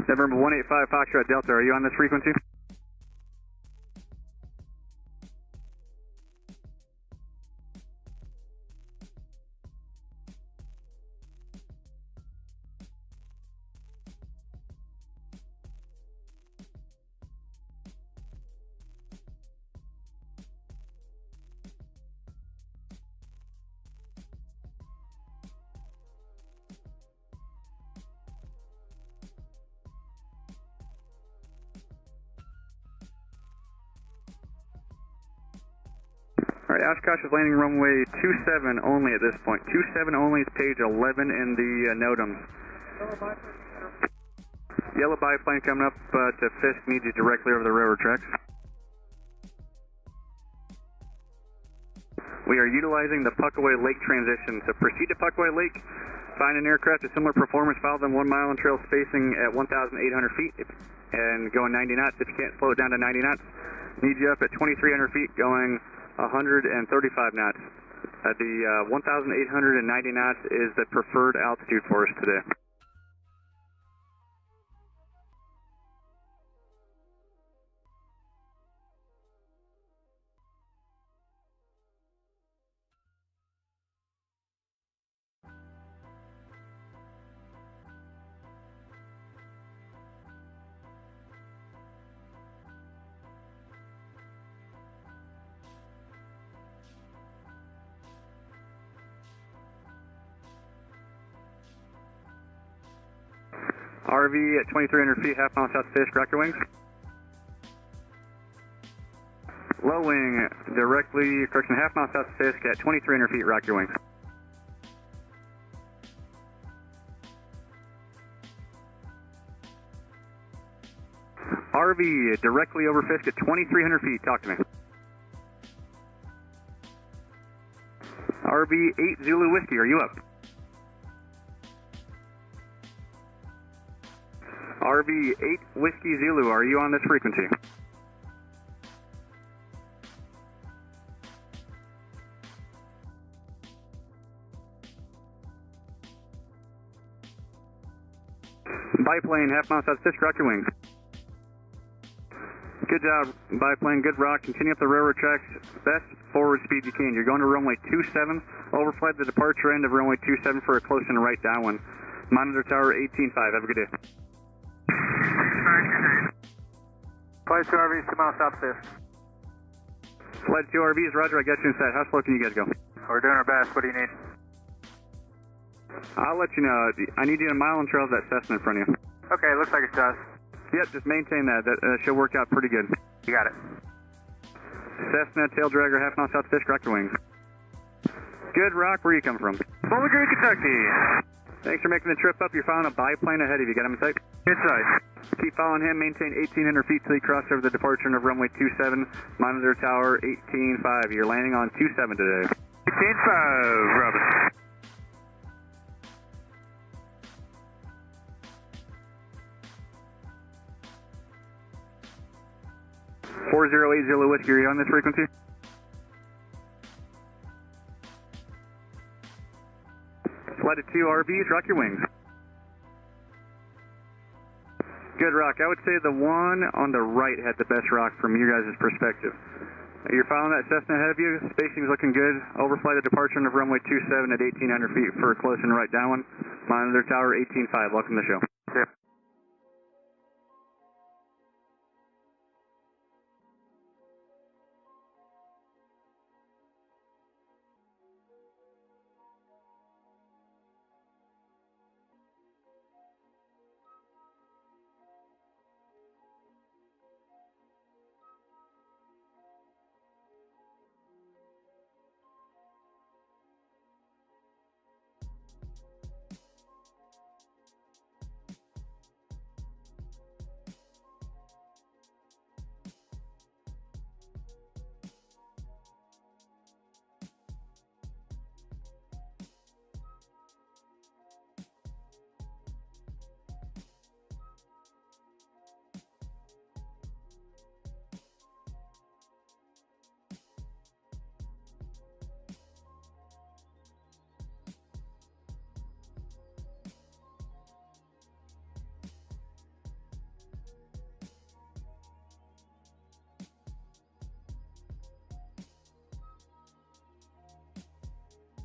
November 185 Foxtrot Delta, are you on this frequency? All right, Oshkosh is landing runway 27 only at this point. 27 only is page 11 in the NOTAMs. Yellow biplane coming up to Fisk needs you directly over the railroad tracks. We are utilizing the Puckaway Lake transition. So proceed to Puckaway Lake, find an aircraft of similar performance, follow them 1 mile in trail spacing at 1,800 feet and going 90 knots. If you can't slow it down to 90 knots, need you up at 2,300 feet going 135 knots. The 1,890 knots is the preferred altitude for us today. RV at 2,300 feet, half mile south Fisk, rock your wings. Low wing directly, correction, half mile south Fisk at 2,300 feet, rock your wings. RV directly over Fisk at 2,300 feet, talk to me. RV 8 Zulu Whiskey, are you up? RV 8 Whiskey Zulu, are you on this frequency? Biplane, half mile south, Fisk, rock your wings. Good job, biplane, good rock. Continue up the railroad tracks, best forward speed you can. You're going to runway 27, overflight the departure end of runway 27 for a close and right downwind. Monitor tower 18.5, have a good day. Flight 2 RVs, 2 miles south Fisk. Flight 2 RVs, roger, I got you inside. How slow can you guys go? We're doing our best, what do you need? I'll let you know. I need you a mile and trail of that Cessna in front of you. Okay, looks like it's us. Yep, just maintain that. That should work out pretty good. You got it. Cessna, tail dragger, half mile south Fisk, rock your wings. Good rock, where you come from? Bowling Green, Kentucky. Thanks for making the trip up. You're following a biplane ahead of you. Got him in sight? Inside. Keep following him. Maintain 1,800 feet till you cross over the departure end of runway 27. Monitor tower 18.5. You're landing on 27 today. 18.5, Robin. .4080 Zulu Whiskey, are you on this frequency? Flight of 2 RVs, rock your wings. Good rock. I would say the one on the right had the best rock from your guys' perspective. You're following that Cessna ahead of you. Spacing's looking good. Overflight the departure of runway 27 at 1,800 feet for a close and right downwind. Monitor tower 18.5. Welcome to the show. Okay.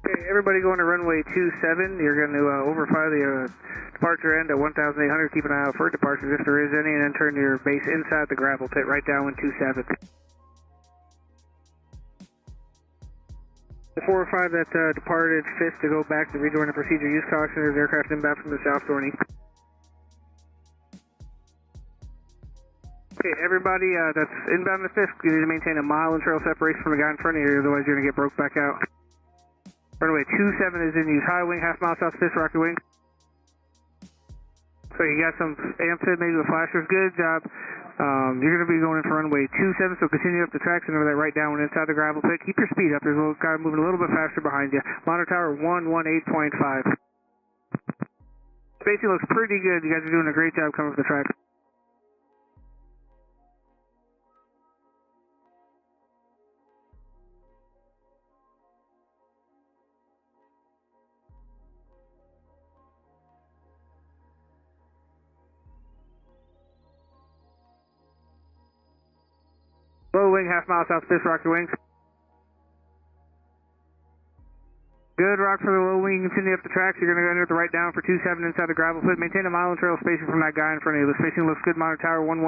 Okay, everybody going to runway 27. You're going to overfly the departure end at 1,800. Keep an eye out for departures if there is any, and then turn your base inside the gravel pit right down in 27. The 405 that departed Fisk to go back to rejoin the procedure. Use caution. There's aircraft inbound from the south door. Okay, everybody that's inbound to Fisk, you need to maintain a mile and trail separation from the guy in front of you, otherwise you're going to get broke back out. Runway 27 is in use. High wing, half mile south Fisk, rock your wing. So you got some AMSID, maybe the flashers. Good job. You're going to be going in for runway 27, so continue up the tracks and over that right down inside the gravel pit. Keep your speed up. There's a little guy moving a little bit faster behind you. Monitor tower 118.5. Spacing looks pretty good. You guys are doing a great job coming up the track. Low wing, half mile south Fisk, rock your wings. Good rock for the low wing. Continue up the tracks. You're going to go under the right down for 27 inside the gravel pit. Maintain a mile and trail spacing from that guy in front of you. The spacing looks good. Monitor tower 118.5.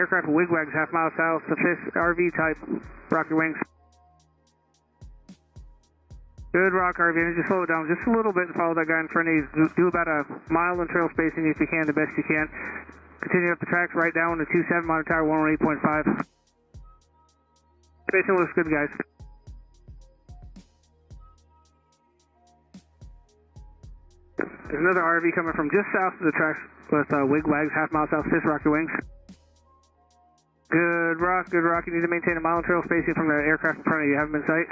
Aircraft wigwags half mile south. The Fisk RV type. Rock your wings. Good rock, RV. And just slow it down just a little bit and follow that guy in front of you. Do about a mile and trail spacing if you can, the best you can. Continue up the tracks right down to 27, monitor tower 118.5. Spacing looks good, guys. There's another RV coming from just south of the tracks with wigwags, half mile south Fisk, rock your wings. Good rock, good rock. You need to maintain a mile trail spacing from the aircraft in front of you. Have them in sight.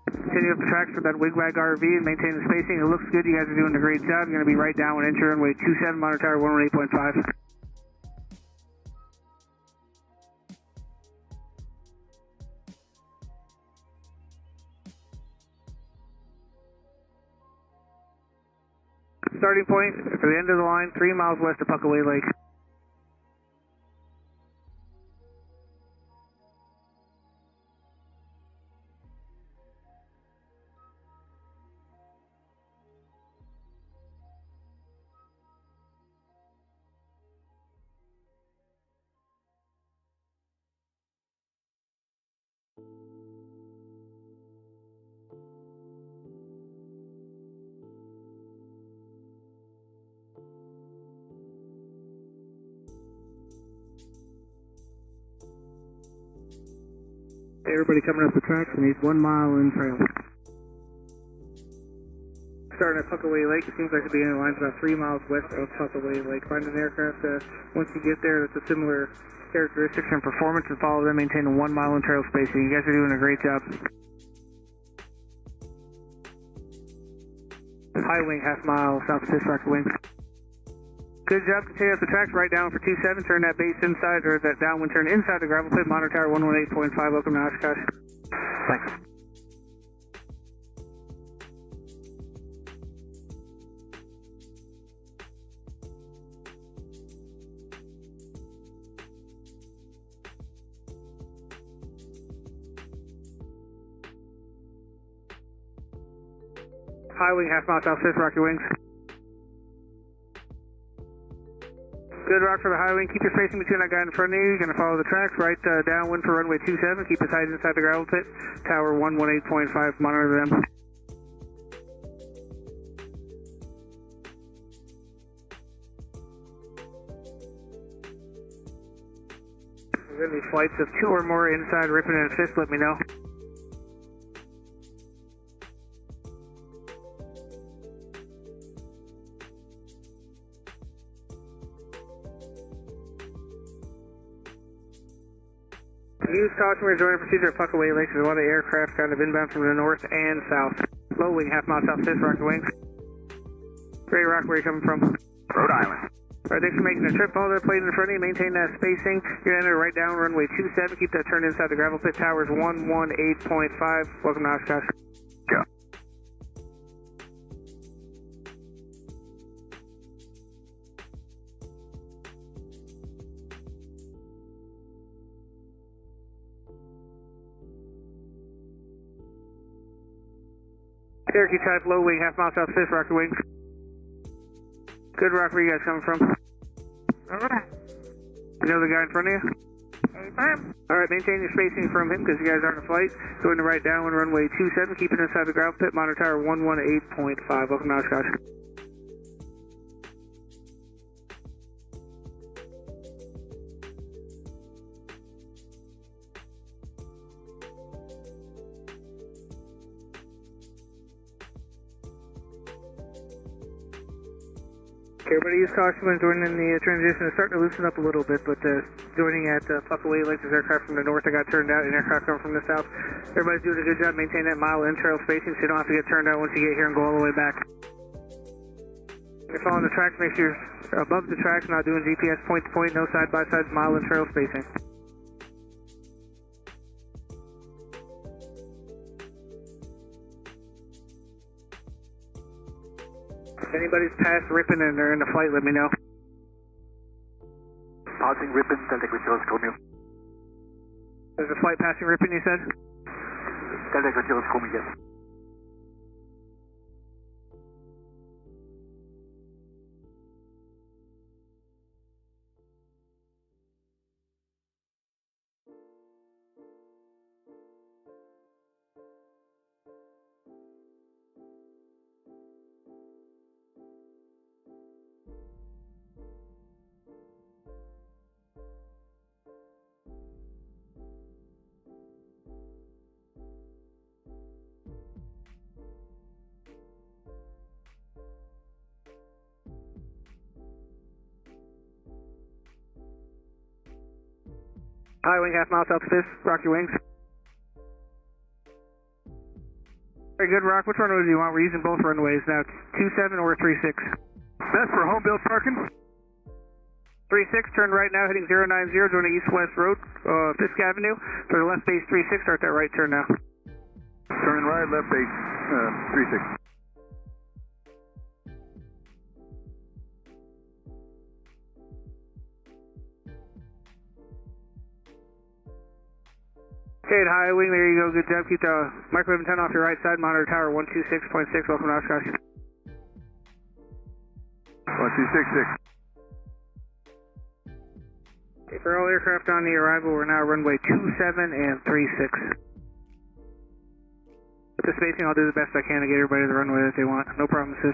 Continue up the tracks for that wigwag RV and maintain the spacing. It looks good. You guys are doing a great job. You're going to be right down when enter runway 27, monitor tower 118.5. Starting point for the end of the line, 3 miles west of Puckaway Lake. Everybody coming up the tracks needs 1 mile in trail. Starting at Puckaway Lake, it seems like the beginning of the line's about 3 miles west of Puckaway Lake. Find an aircraft, once you get there, that's a similar characteristics and performance, and follow them, maintain a 1 mile in trail spacing. You guys are doing a great job. High wing, half mile, south of Fisk Rocket wing. Good job. Continue up the tracks, right down for 27. Turn that base inside, or that downwind turn inside the gravel pit. Monitor tower 118.5. Welcome to Oshkosh. Thanks. High wing, half mile south Fisk Rocket wings. Good rock for the high wing. Keep your spacing between that guy in front of you. You're going to follow the tracks right downwind for runway 27. Keep it tight inside the gravel pit. Tower 118.5. Monitor them. If there's any flights of 2 or more inside Ripon and Fisk, let me know. Use caution, we're joining procedure at Puckaway Lake. There's a lot of aircraft kind of inbound from the north and south. Low wing, half mile south Fisk Rocket wings. Gray Rock, where are you coming from? Rhode Island. Alright, thanks for making the trip. Follow that plate in front of you. Maintain that spacing. You're going to enter right down runway 27. Keep that turn inside the gravel pit. Towers 118.5. Welcome to Oshkosh. Go. Cherokee type, low wing, half mile south Fisk Rocket wings. Good rock, where you guys coming from? Alright. You know the guy in front of you? Affirm. Alright, maintain your spacing from him because you guys aren't in a flight. Going to right downwind runway 27. Keep it inside the gravel pit. Monitor tower 118.5. Welcome to Oshkosh. Everybody use caution when joining in the transition. It's starting to loosen up a little bit, but joining at Puckaway Lake, there's aircraft from the north that got turned out and aircraft coming from the south. Everybody's doing a good job maintaining that mile in trail spacing so you don't have to get turned out once you get here and go all the way back. If you're following the tracks, make sure you're above the tracks, not doing GPS point to point, no side by side, mile in trail spacing. If anybody's past Ripon and they're in the flight, let me know. Passing Ripon, Delta Equatorial Romeo. There's a flight passing Ripon, you said? Delta Equatorial Romeo, yes. High wing, half mile south of Fisk, rock your wings. Very good, Rock. Which runway do you want? We're using both runways now, 27 or 36. Best for Homebuilts parking. 36, turn right now, heading 090, joining east-west road, Fisk Avenue. To the left base 36, start that right turn now. Turning right, left base 36. Okay, high wing, there you go, good job. Keep the microwave antenna off your right side, monitor tower 126.6, welcome to Oshkosh. 1266. Okay, for all aircraft on the arrival, we're now runway 27 and 36. With the spacing, I'll do the best I can to get everybody to the runway that they want. No promises.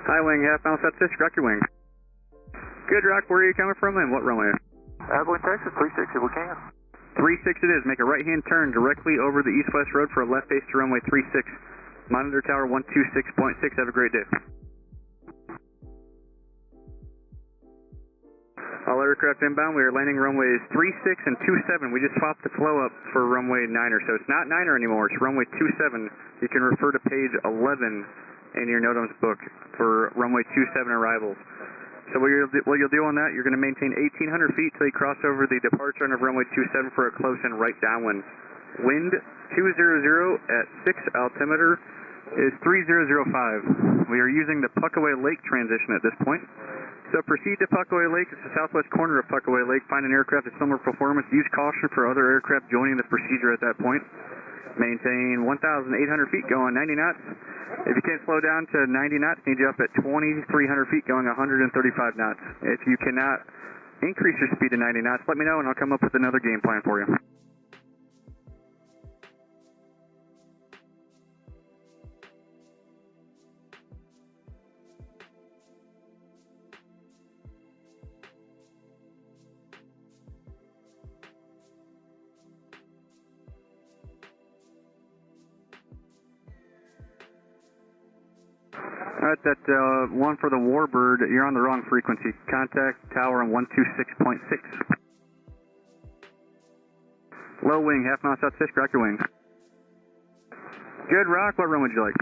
High wing, half mile south Fisk, rock your wings. Good, Rock. Where are you coming from and what runway? Abilene, Texas, 36 if we can. 36 it is. Make a right-hand turn directly over the east-west road for a left base to runway 36. Monitor tower 126.6. Have a great day. All aircraft inbound. We are landing runways 36 and 27. We just swapped the flow up for runway 9er, so it's not 9er anymore. It's runway 27. You can refer to page 11 in your NOTAM's book for runway 27 arrivals. So what you'll do on that, you're going to maintain 1,800 feet till you cross over the departure end of runway 27 for a close and right downwind. Wind 200 at 6 altimeter is 3005. We are using the Puckaway Lake transition at this point. So proceed to Puckaway Lake. It's the southwest corner of Puckaway Lake. Find an aircraft of similar performance. Use caution for other aircraft joining the procedure at that point. Maintain 1,800 feet going 90 knots. If you can't slow down to 90 knots, need you up at 2,300 feet going 135 knots. If you cannot increase your speed to 90 knots, let me know and I'll come up with another game plan for you. Alright, that one for the Warbird, you're on the wrong frequency. Contact tower on 126.6. Low wing, half mile south Fisk, rock your wings. Good, Rock. What room would you like?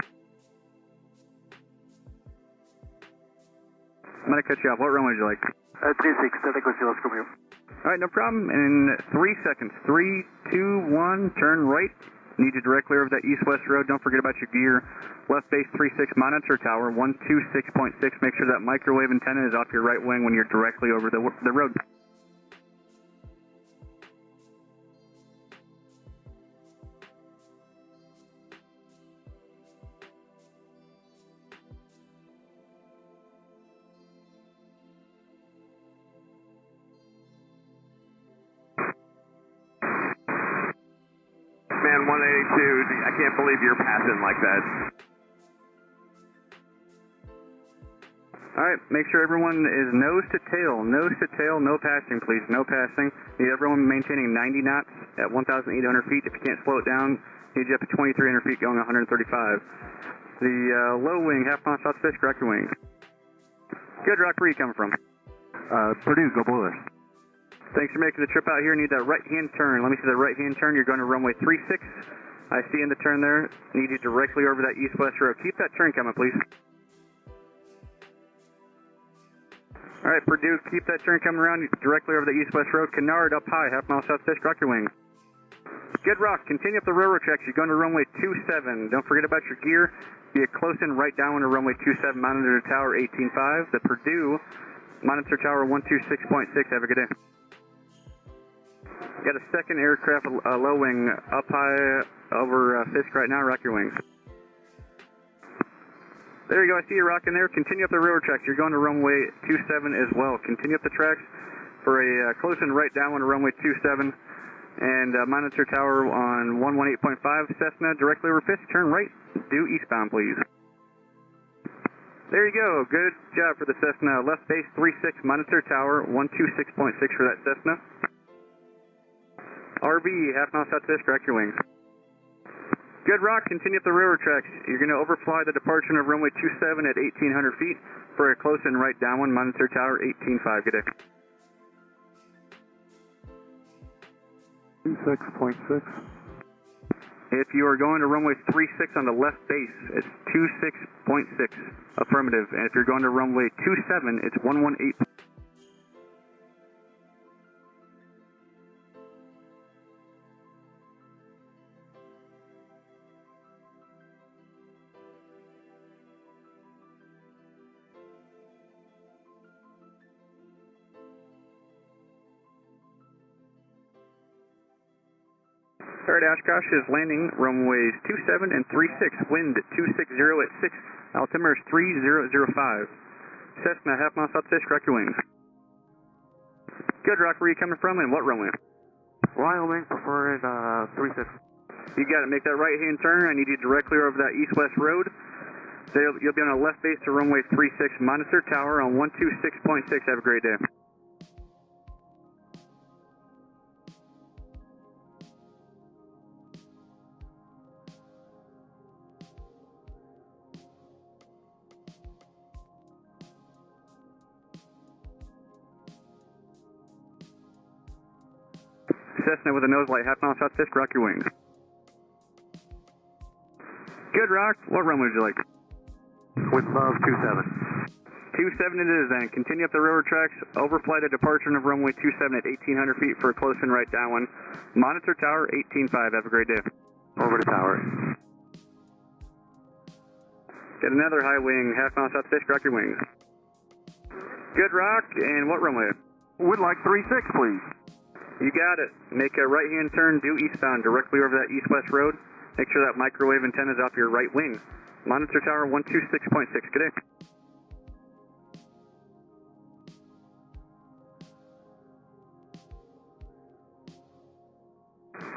I'm going to cut you off. What room would you like? 36, I think we'll see what's coming. Alright, no problem. In 3 seconds. 3, 2, 1, turn right. Need you directly over that east-west road. Don't forget about your gear. Left base 36, monitor tower 126.6. Make sure that microwave antenna is off your right wing when you're directly over the road. Man, 182, I can't believe you're passing like that. Alright, make sure everyone is nose to tail, no passing please, no passing. Need everyone maintaining 90 knots at 1,800 feet. If you can't slow it down, need you up at 2,300 feet going 135. The low wing, half mile south Fisk, rock your wings. Good, Rock, where are you coming from? Purdue, go Bluish. Thanks for making the trip out here. Need that right-hand turn. Let me see the right-hand turn. You're going to runway 36. I see in the turn there. Need you directly over that east-west road. Keep that turn coming, please. All right, Purdue, keep that turn coming around directly over the east-west road. Kennard up high, half mile south Fisk, rock your wings. Good rock, continue up the railroad tracks. You're going to runway 27. Don't forget about your gear. Be a close in right down to runway 27, monitor tower 18.5. The Purdue, monitor tower 126.6. Have a good day. Got a second aircraft low wing up high over Fisk right now. Rock your wings. There you go. I see you rocking there. Continue up the railroad tracks. You're going to runway 27 as well. Continue up the tracks for a close in right down to runway 27. And monitor tower on 118.5, Cessna, directly over Fisk. Turn right, due eastbound, please. There you go. Good job for the Cessna. Left base 36, monitor tower 126.6 for that Cessna. RV, half mile south Fisk, correct your wings. Good rock, continue up the railroad tracks. You're going to overfly the departure of runway 27 at 1,800 feet for a close in right downwind, monitor tower 18.5. Good day. 26.6. If you are going to runway 36 on the left base, it's 26.6. Affirmative. And if you're going to runway 27, it's 118. Alright, Oshkosh is landing runways 27 and 36, wind 260 at 6, altimeter is 3005. Cessna, half mile south Fisk, correct your wings. Good rock, where are you coming from and what runway? Wyoming, preferred 36. You got it, make that right hand turn. I need you directly over that east-west road. So you'll be on a left base to runway 36, monitor tower on 126.6. Have a great day. Cessna with a nose light, half mile south Fisk, rock your wings. Good rock, what runway would you like? With love, 27. 27 it is then. Continue up the railroad tracks, overfly the departure of runway 27 at 1,800 feet for a close in right downwind. Monitor tower 18.5, have a great day. Over to tower. Get another high wing, half mile south Fisk, rock your wings. Good rock, and what runway? Would like 36, please. You got it. Make a right-hand turn due eastbound directly over that east-west road. Make sure that microwave antenna is off your right wing. Monitor tower 126.6. Good day.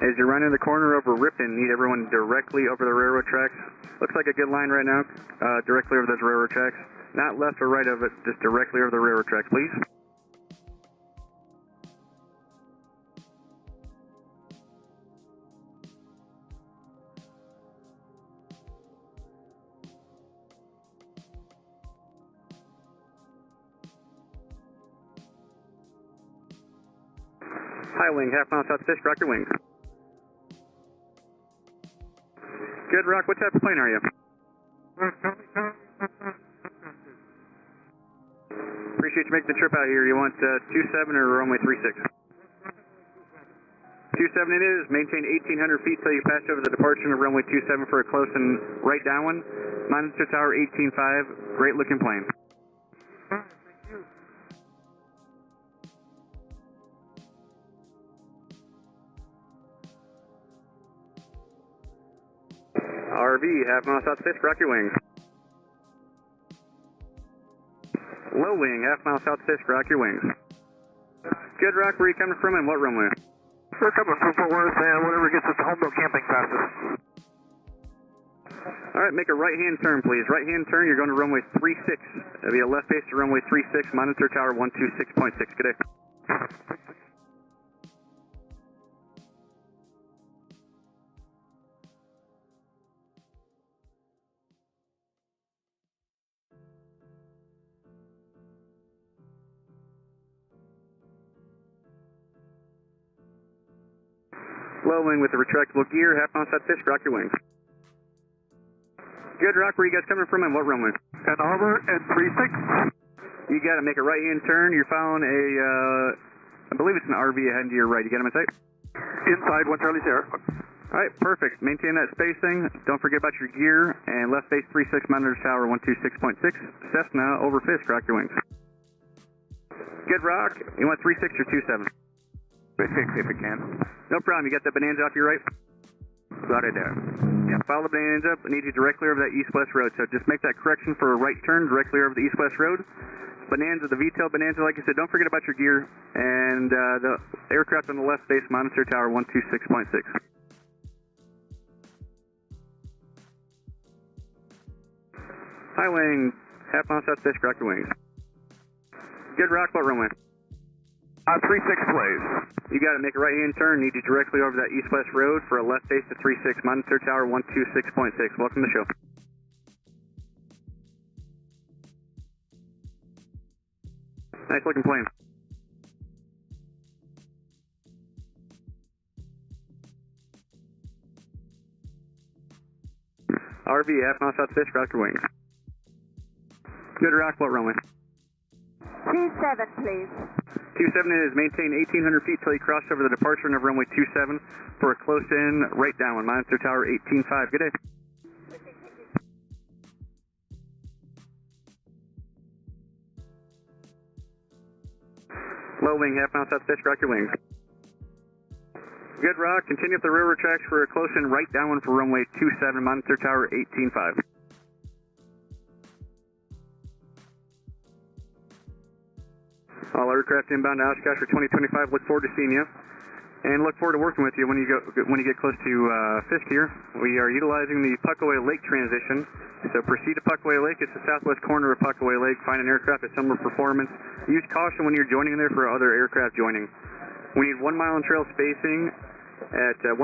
As you're running the corner over Ripon, need everyone directly over the railroad tracks. Looks like a good line right now, directly over those railroad tracks. Not left or right of it, just directly over the railroad tracks, please. High wing, half mile south Fisk, rock your wings. Good rock, what type of plane are you? Appreciate you making the trip out here. You want 27 or runway 36? 27 it is. Maintain 1,800 feet till you pass over the departure of runway 27 for a close and right downwind. Monitor tower 18.5. Great looking plane. RV, half mile south Fisk, rock your wings. Low wing, half mile south Fisk, rock your wings. Good rock, where are you coming from and what runway? We're coming from Fort Worth and whatever gets us to Homebuilt camping passes. Alright, make a right-hand turn, please. Right-hand turn, you're going to runway 36. It'll be a left base to runway 36, monitor tower 126.6. Good day. Low wing with the retractable gear, half mile south Fisk, rock your wings. Good rock, where are you guys coming from and what runway? Ann Arbor and 36. You got to make a right-hand turn. You're following a, I believe it's an RV ahead to your right. You got him in sight? Inside, 1 Charlie Sierra. All right, perfect. Maintain that spacing. Don't forget about your gear. And left base 36, monitor tower 126.6. Cessna over Fisk, rock your wings. Good rock. You want 36 or 27? 36 if it can. No problem. You got that Bonanza off your right? Got it there. Yeah, follow the Bonanza. I need you directly over that east-west road. So just make that correction for a right turn directly over the east-west road. Bonanza, the VTOL Bonanza, like I said, don't forget about your gear. And the aircraft on the left base, monitor tower 126.6. High wing, half mile south Fisk, rock your wings. Good rock, what runway? 36 plays. You got to make a right-hand turn. Need you directly over that east-west road for a left base to 36, monitor tower 126.6. Welcome to the show. Nice looking plane. RV, half mile south Fisk, rock your wings. Good rock, what runway? 27, please. 27 is maintain 1,800 feet till you cross over the departure of runway 27 for a close-in right downwind, monitor tower 18.5. Good day. Low wing, half mile south Fisk, rock your wings. Good rock, continue up the railroad tracks for a close-in right downwind for runway 27, monitor tower 18.5. All aircraft inbound to Oshkosh for 2025. Look forward to seeing you, and look forward to working with you when you get close to Fisk here. We are utilizing the Puckaway Lake transition. So proceed to Puckaway Lake. It's the southwest corner of Puckaway Lake. Find an aircraft at similar performance. Use caution when you're joining there for other aircraft joining. We need 1 mile in trail spacing at 1,800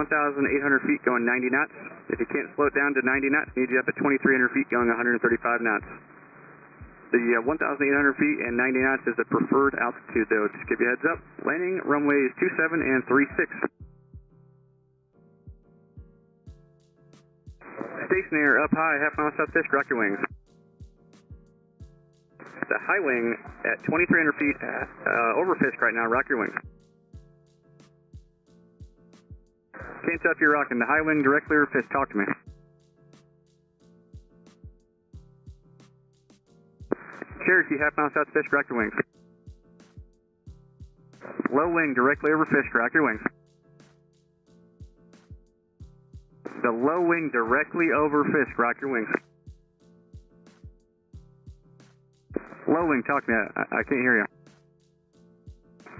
feet going 90 knots. If you can't slow it down to 90 knots, need you up at 2,300 feet going 135 knots. The 1,800 feet and 90 knots is the preferred altitude, though. Just give you a heads up. Landing runways 27 and 36. Stationary up high, half mile south Fisk, rock your wings. The high wing at 2,300 feet over Fisk right now, rock your wings. Can't tell if you're rocking the high wing directly over Fisk, talk to me. Cherokee, half mile south Fisk, rock your wings. Low wing directly over Fisk, rock your wings. The low wing directly over Fisk, rock your wings. Low wing, talk to me, I can't hear you.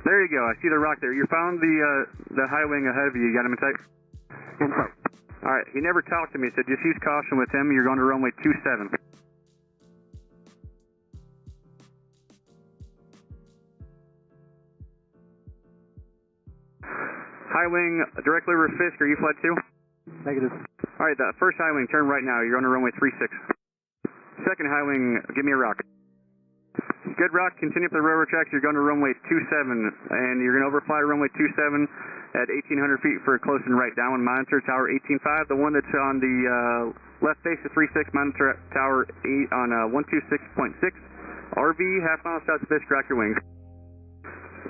There you go, I see the rock there. You found the high wing ahead of you, you got him in sight? In sight. Alright, he never talked to me, so just use caution with him. You're going to runway 27. High wing directly over Fisk, are you flight 2? Negative. Alright, the first high wing, turn right now. You're on runway 36. Second high wing, give me a rock. Good rock, continue up the railroad tracks. You're going to runway 27, and you're going to overfly runway 27 at 1,800 feet for a close-in right downwind, monitor tower 18.5. The one that's on the left base of 36, monitor tower 8 on 126.6. RV, half mile south of Fisk, rock your wings.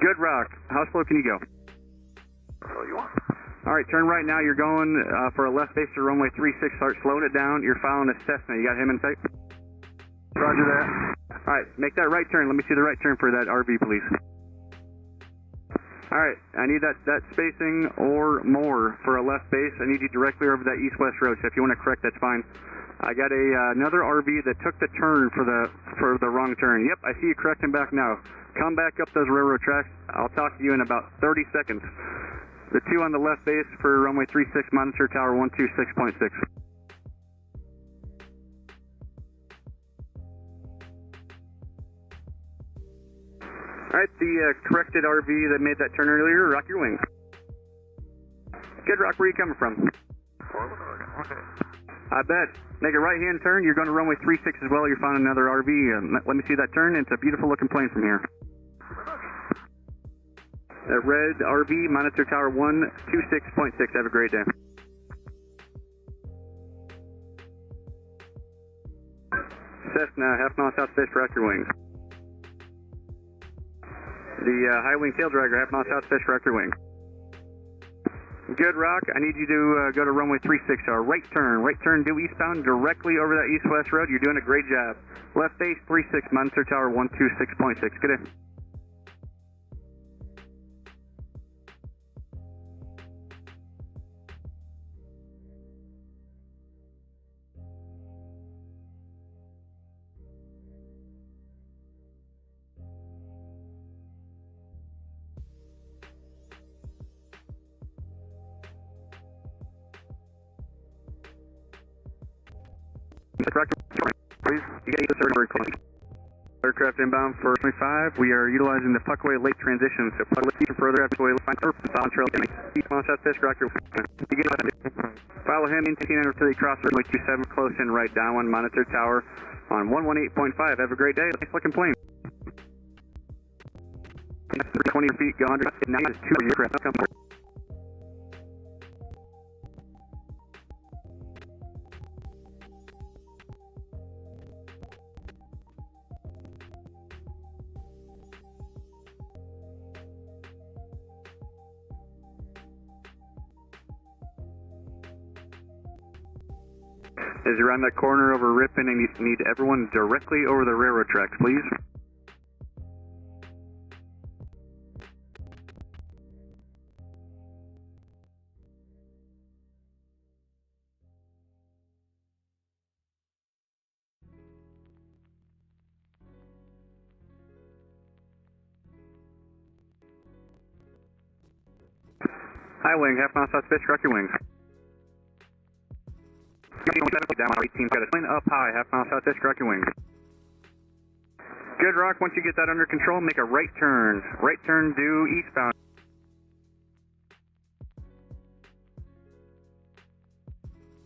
Good rock. How slow can you go? So you want. All right, turn right now. You're going for a left base to runway 36. Start slowing it down. You're following a Cessna. You got him in sight? Roger that. All right, make that right turn. Let me see the right turn for that RV, please. All right, I need that spacing or more for a left base. I need you directly over that east-west road, so if you want to correct, that's fine. I got another RV that took the turn for the wrong turn. Yep, I see you correcting back now. Come back up those railroad tracks. I'll talk to you in about 30 seconds. The two on the left base for runway 36, monitor tower 126.6. All right, the corrected RV that made that turn earlier, rock your wings. Good rock, where are you coming from? Portland, Oregon. Okay. I bet. Make a right-hand turn. You're going to runway 36 as well. You're finding another RV. Let me see that turn. It's a beautiful-looking plane from here. That red RV, monitor tower 126.6. Have a great day. Cessna, half mile south Fisk, rock your wings. The high wing tail dragger, half mile south Fisk, rock your wings. Good, Rock. I need you to go to runway 36, right turn due eastbound directly over that east-west road. You're doing a great job. Left base 36, monitor tower 126.6. Good day. Please, you get this very close. Aircraft inbound for 25. We are utilizing the Fuckaway Lake transition. So further up Fuckaway Lake, find trail. Keep on South Fisk, rock your. Follow him into the cross runway 27, close in right downwind, monitor tower on 118.5. Have a great day. Nice looking plane. 20 feet, go 100. Now is 2 aircraft. Come forward. As you round that corner over Ripon, and you need everyone directly over the railroad tracks, please. High wing, half mile south Fisk, rock your wings. Down 18, got a plane up high, half mile south Fisk, rock your wings. Good, Rock. Once you get that under control, make a right turn due eastbound.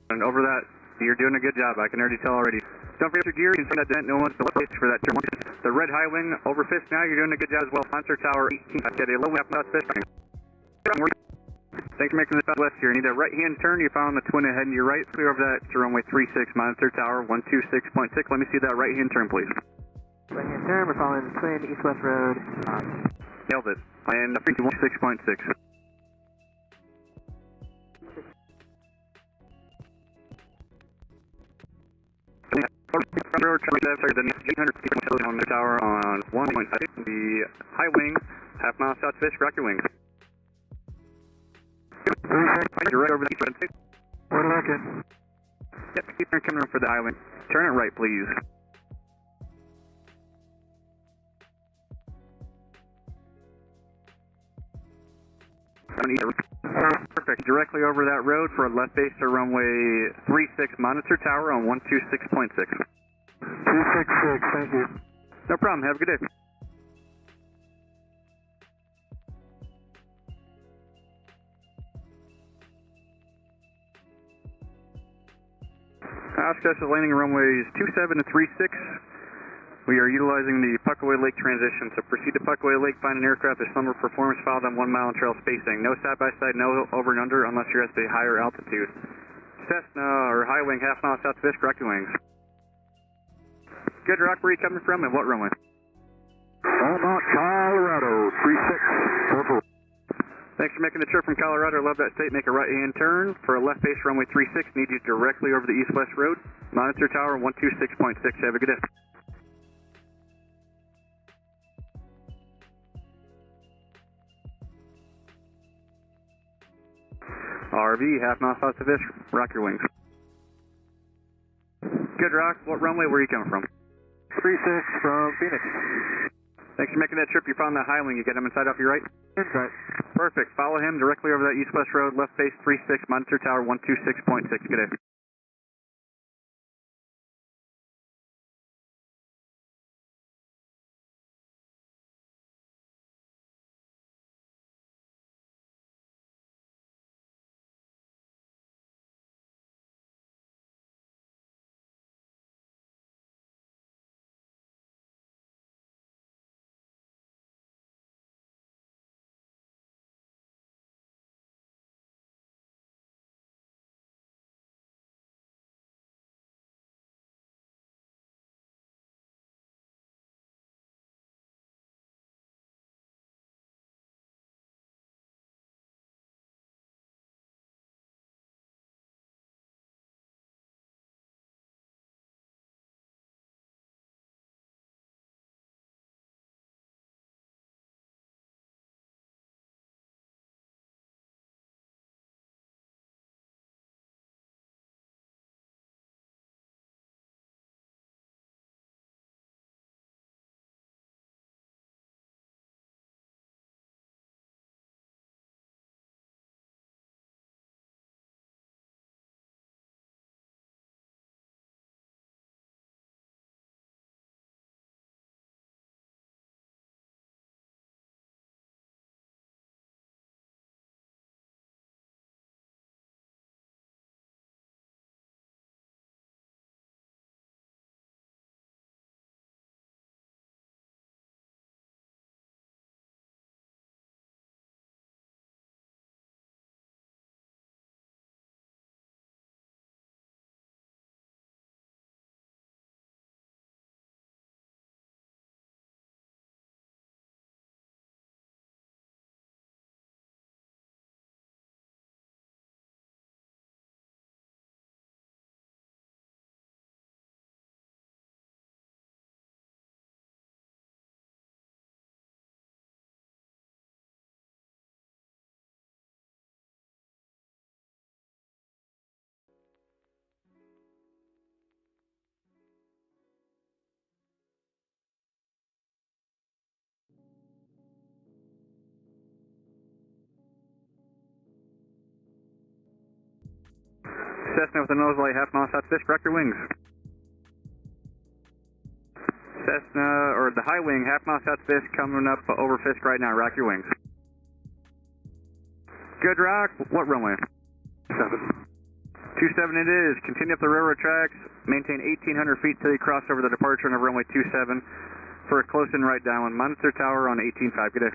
And over that, you're doing a good job. I can already tell already. Don't forget your gear. You can send that dent. No one's the place for that turn. The red high wing over Fisk now. You're doing a good job as well. Monitor tower 18. I've got a low half mile Fisk. Thanks for making the southwest here. You need a right-hand turn. You're following the twin ahead and your right. Clear over that to runway 36, monitor tower 126.6. Let me see that right-hand turn, please. Right-hand turn. We're following the twin east-west road. Nailed it. And 126.6. Road 800 feet on the tower on 1.5. The high wing, half mile south Fisk, rock your wings. You're right over the east side. We're looking. Yep, keep coming for the high wing. Turn it right, please. Perfect. Directly over that road for a left base to runway 36, monitor tower on 126.6. 266, thank you. No problem. Have a good day. Oshkosh is landing runways 27 to 36. We are utilizing the Puckaway Lake transition. So proceed to Puckaway Lake, find an aircraft of similar performance, followed on 1 mile in trail spacing. No side-by-side, no over and under unless you're at the higher altitude. Cessna or high wing, half mile south Fisk, rock your wings. Good, Rock. Where are you coming from and what runway? Beaumont, Colorado, 36, purple. Thanks for making the trip from Colorado. Love that state. Make a right-hand turn for a left base runway 36. Need you directly over the east-west road. Monitor tower 126.6. Have a good day. RV, half mile south of Fisk. Rock your wings. Good, Rock. What runway were you coming from? 36 from Phoenix. Thanks for making that trip. You found that high wing. You get him inside off your right? Inside. Perfect. Follow him directly over that east-west road. Left base 36, monitor tower 126.6. Good day. Cessna with a nose light, half mile south Fisk, rock your wings. Cessna, or the high wing, half mile south Fisk, coming up over Fisk right now, rock your wings. Good rock, what runway? 7. 27 it is. Continue up the railroad tracks. Maintain 1,800 feet till you cross over the departure on runway 27 for a close-in right downwind. Monitor tower on 18.5. Good day.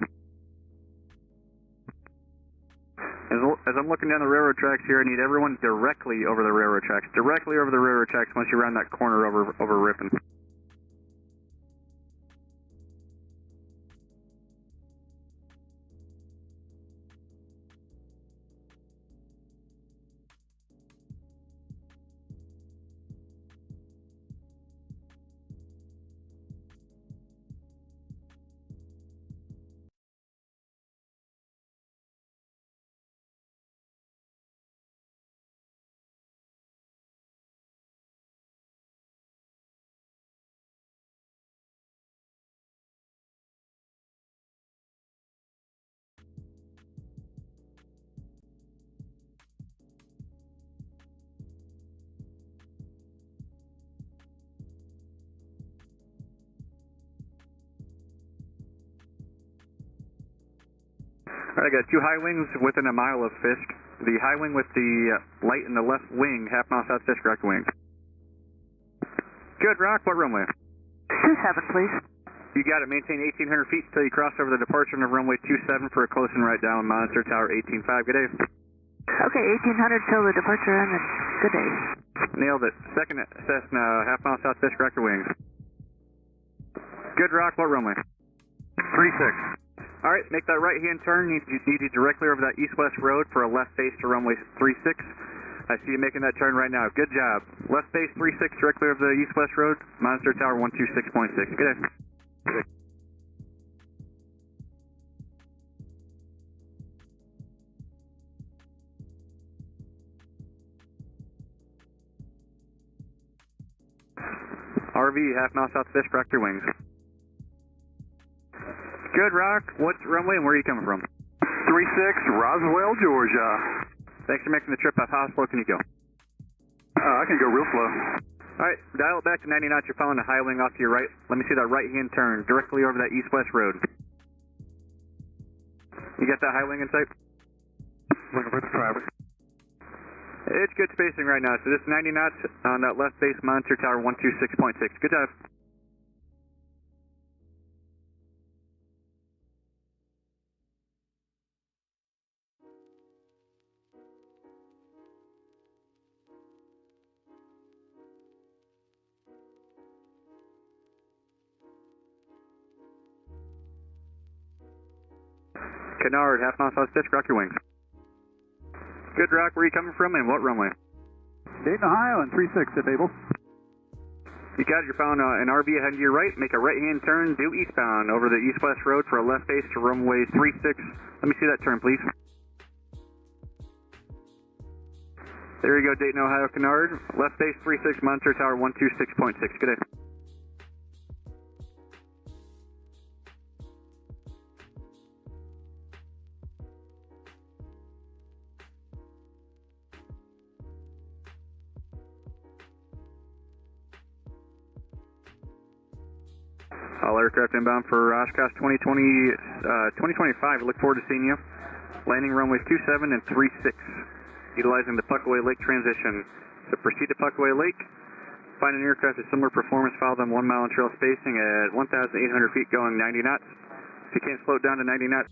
As I'm looking down the railroad tracks here, I need everyone directly over the railroad tracks. Directly over the railroad tracks once you round that corner over Ripon. Alright, I got 2 high wings within a mile of Fisk. The high wing with the light in the left wing, half mile south Fisk, rock wings. Good rock, what runway? 27, please. You got it. Maintain 1,800 feet until you cross over the departure of runway 27 for a close-in right down. Monitor tower 18.5. Good day. Okay, 1,800 till the departure end, and good day. Nailed it. Second Cessna, half mile south Fisk, rock your wings. Good rock, what runway? 36. All right, make that right-hand turn. Need you directly over that east-west road for a left face to runway 36. I see you making that turn right now. Good job. Left face 36 directly over the east-west road. Monitor tower 126.6. Good day. Good. RV, half mile south Fisk, rock your wings. Good rock. What's runway and where are you coming from? 36, Roswell, Georgia. Thanks for making the trip. How slow can you go? I can go real slow. All right, dial it back to 90 knots. You're following the high wing off to your right. Let me see that right-hand turn directly over that east-west road. You got that high wing in sight? Looking for the driver. It's good spacing right now. So just 90 knots on that left base, monitor tower 126.6. Good job. Kennard, half mile south Fisk, rock your wings. Good rock, where are you coming from and what runway? Dayton, Ohio, and 36 if able. You got it, you're following an RV ahead to your right. Make a right-hand turn, due eastbound over the east-west road for a left base to runway 36. Let me see that turn, please. There you go, Dayton, Ohio, Kennard. Left base 36, monitor tower 126.6. Good day. All aircraft inbound for Oshkosh 2025. I look forward to seeing you. Landing runways 27 and 36, utilizing the Puckaway Lake transition. So proceed to Puckaway Lake. Find an aircraft of similar performance. Follow them 1 mile in trail spacing at 1,800 feet going 90 knots. If you can't slow it down to 90 knots,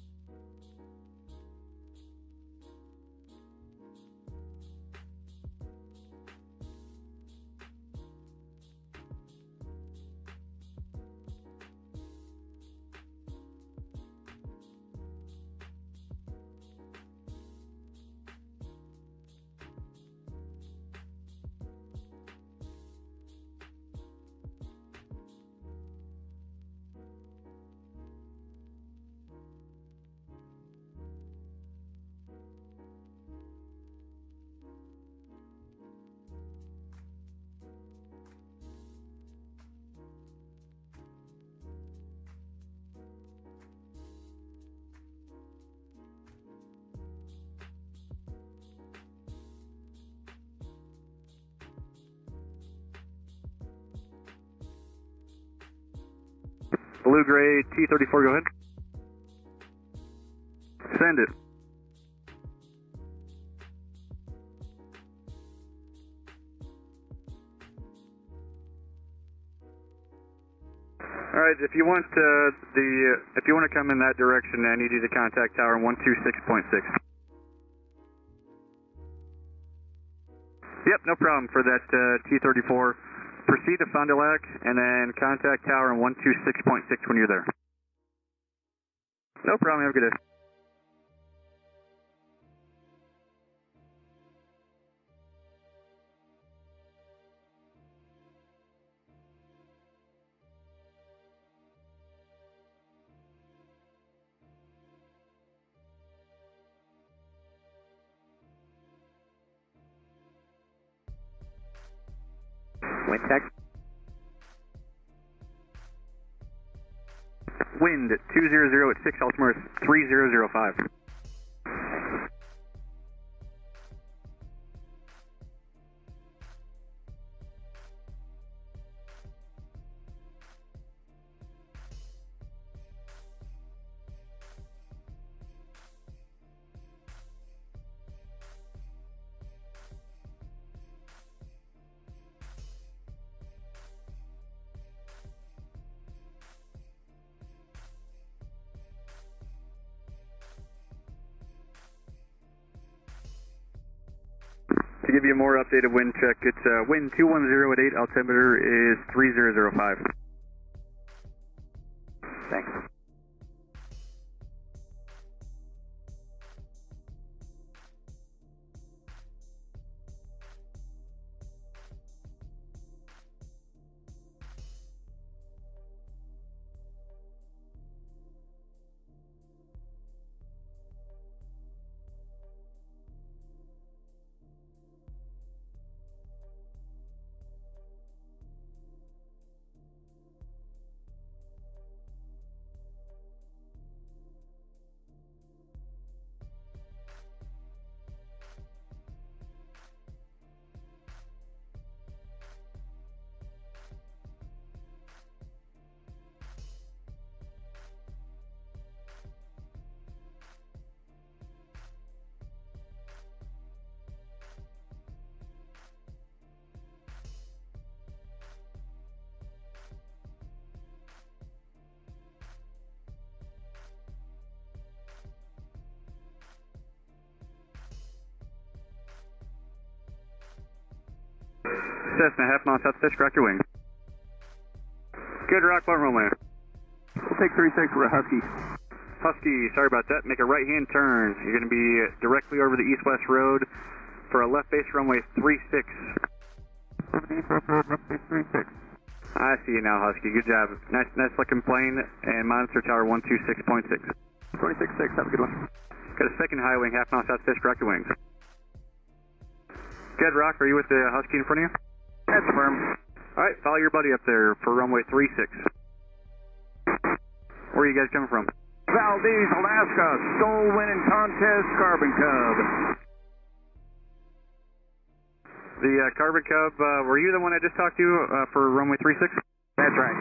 Blue-gray T-34, go ahead. Send it. All right, if you want to come in that direction, I need you to contact tower 126.6. Yep, no problem for that T-34. Proceed to Fond du Lac and then contact tower 126.6 when you're there. No problem, have a good day. Wind check. Wind 200 at 6 altimeter 3005. To give you a more updated wind check, it's wind 210 at 8, altimeter is 3005. Thanks. Cessna, half mile south Fisk, rock your wings. Good rock, what runway? We'll take 36 for a Husky. Husky, sorry about that. Make a right-hand turn. You're going to be directly over the east-west road for a left base runway 36. I see you now, Husky. Good job. Nice looking plane, and monitor tower 126.6. 26.6, have a good one. Got a second high wing, half mile south Fisk, rock your wings. Good rock, are you with the Husky in front of you? That's firm. Alright, follow your buddy up there for runway 36. Where are you guys coming from? Valdez, Alaska, Stole winning contest, Carbon Cub. The Carbon Cub, were you the one I just talked to for runway 36? That's right.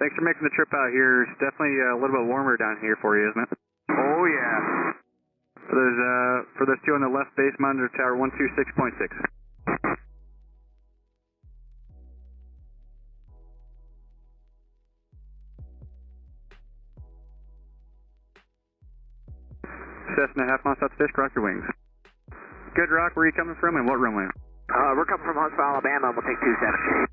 Thanks for making the trip out here. It's definitely a little bit warmer down here for you, isn't it? Oh, yeah. For those two on the left base, monitor tower 126.6. Cessna, half mile south Fisk, rock your wings. Good rock, where are you coming from and what runway? We're coming from Huntsville, Alabama, and we'll take 27.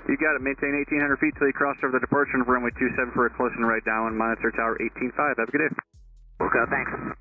You got it. Maintain 1,800 feet till you cross over the departure of runway 27 for a close and right down. Monitor tower 18.5. Have a good day. We'll go, thanks.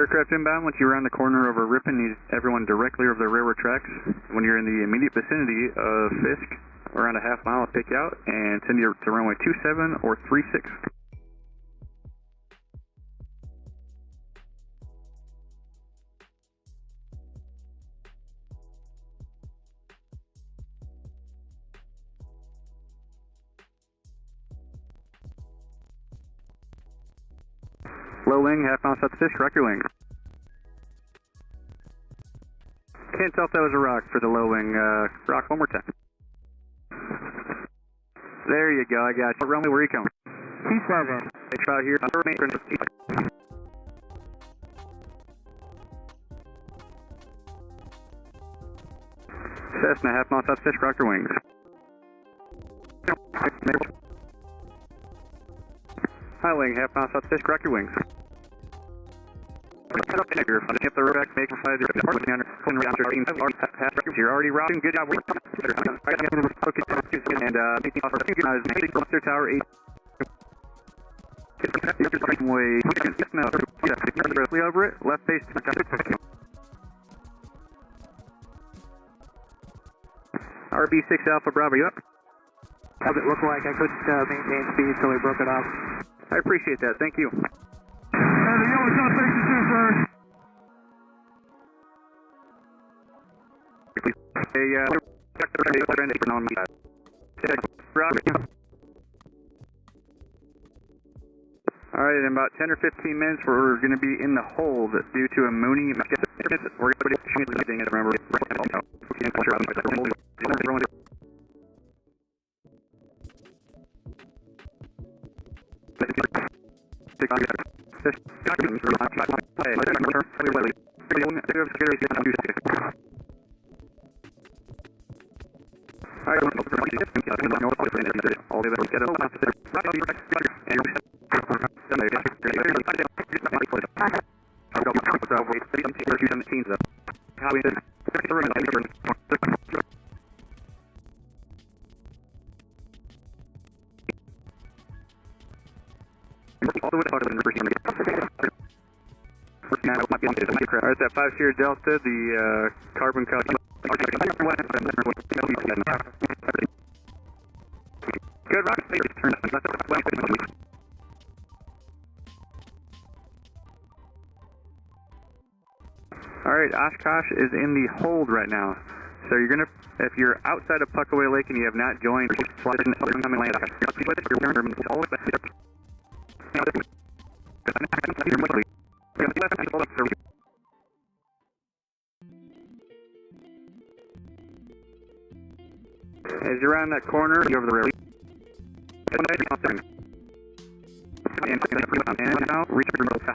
aircraft inbound, once you round the corner over Ripon, need everyone directly over the railroad tracks. When you're in the immediate vicinity of Fisk, around a half mile, pick you out and send you to runway 27 or 36. Low wing, half mile south of Fisk, rock your wing. Can't tell if that was a rock for the low wing. Rock one more time. There you go, I got you. Runway, where are you coming? T7. It's out here. Cessna, half mile south of Fisk, rock your wings. High wing, half mile south of Fisk, rock your wings. You're already rocking. Good job. And tower 8. Way over it. Left base. RB6 Alpha Bravo, you up? How'd it look like? I couldn't maintain speed, so we broke it off. I appreciate that. Thank you. The yellow shot station 2 first. Alright, in about 10 or 15 minutes, we're going to be in the hold due to a Mooney. We're going to be remember. Alright, that 5-seer Delta, the carbon copy. Good rock. Alright, Oshkosh is in the hold right now. So you're gonna, if you're outside of Puckaway Lake and you have not joined, as you're around that corner, you're over the rail. And now,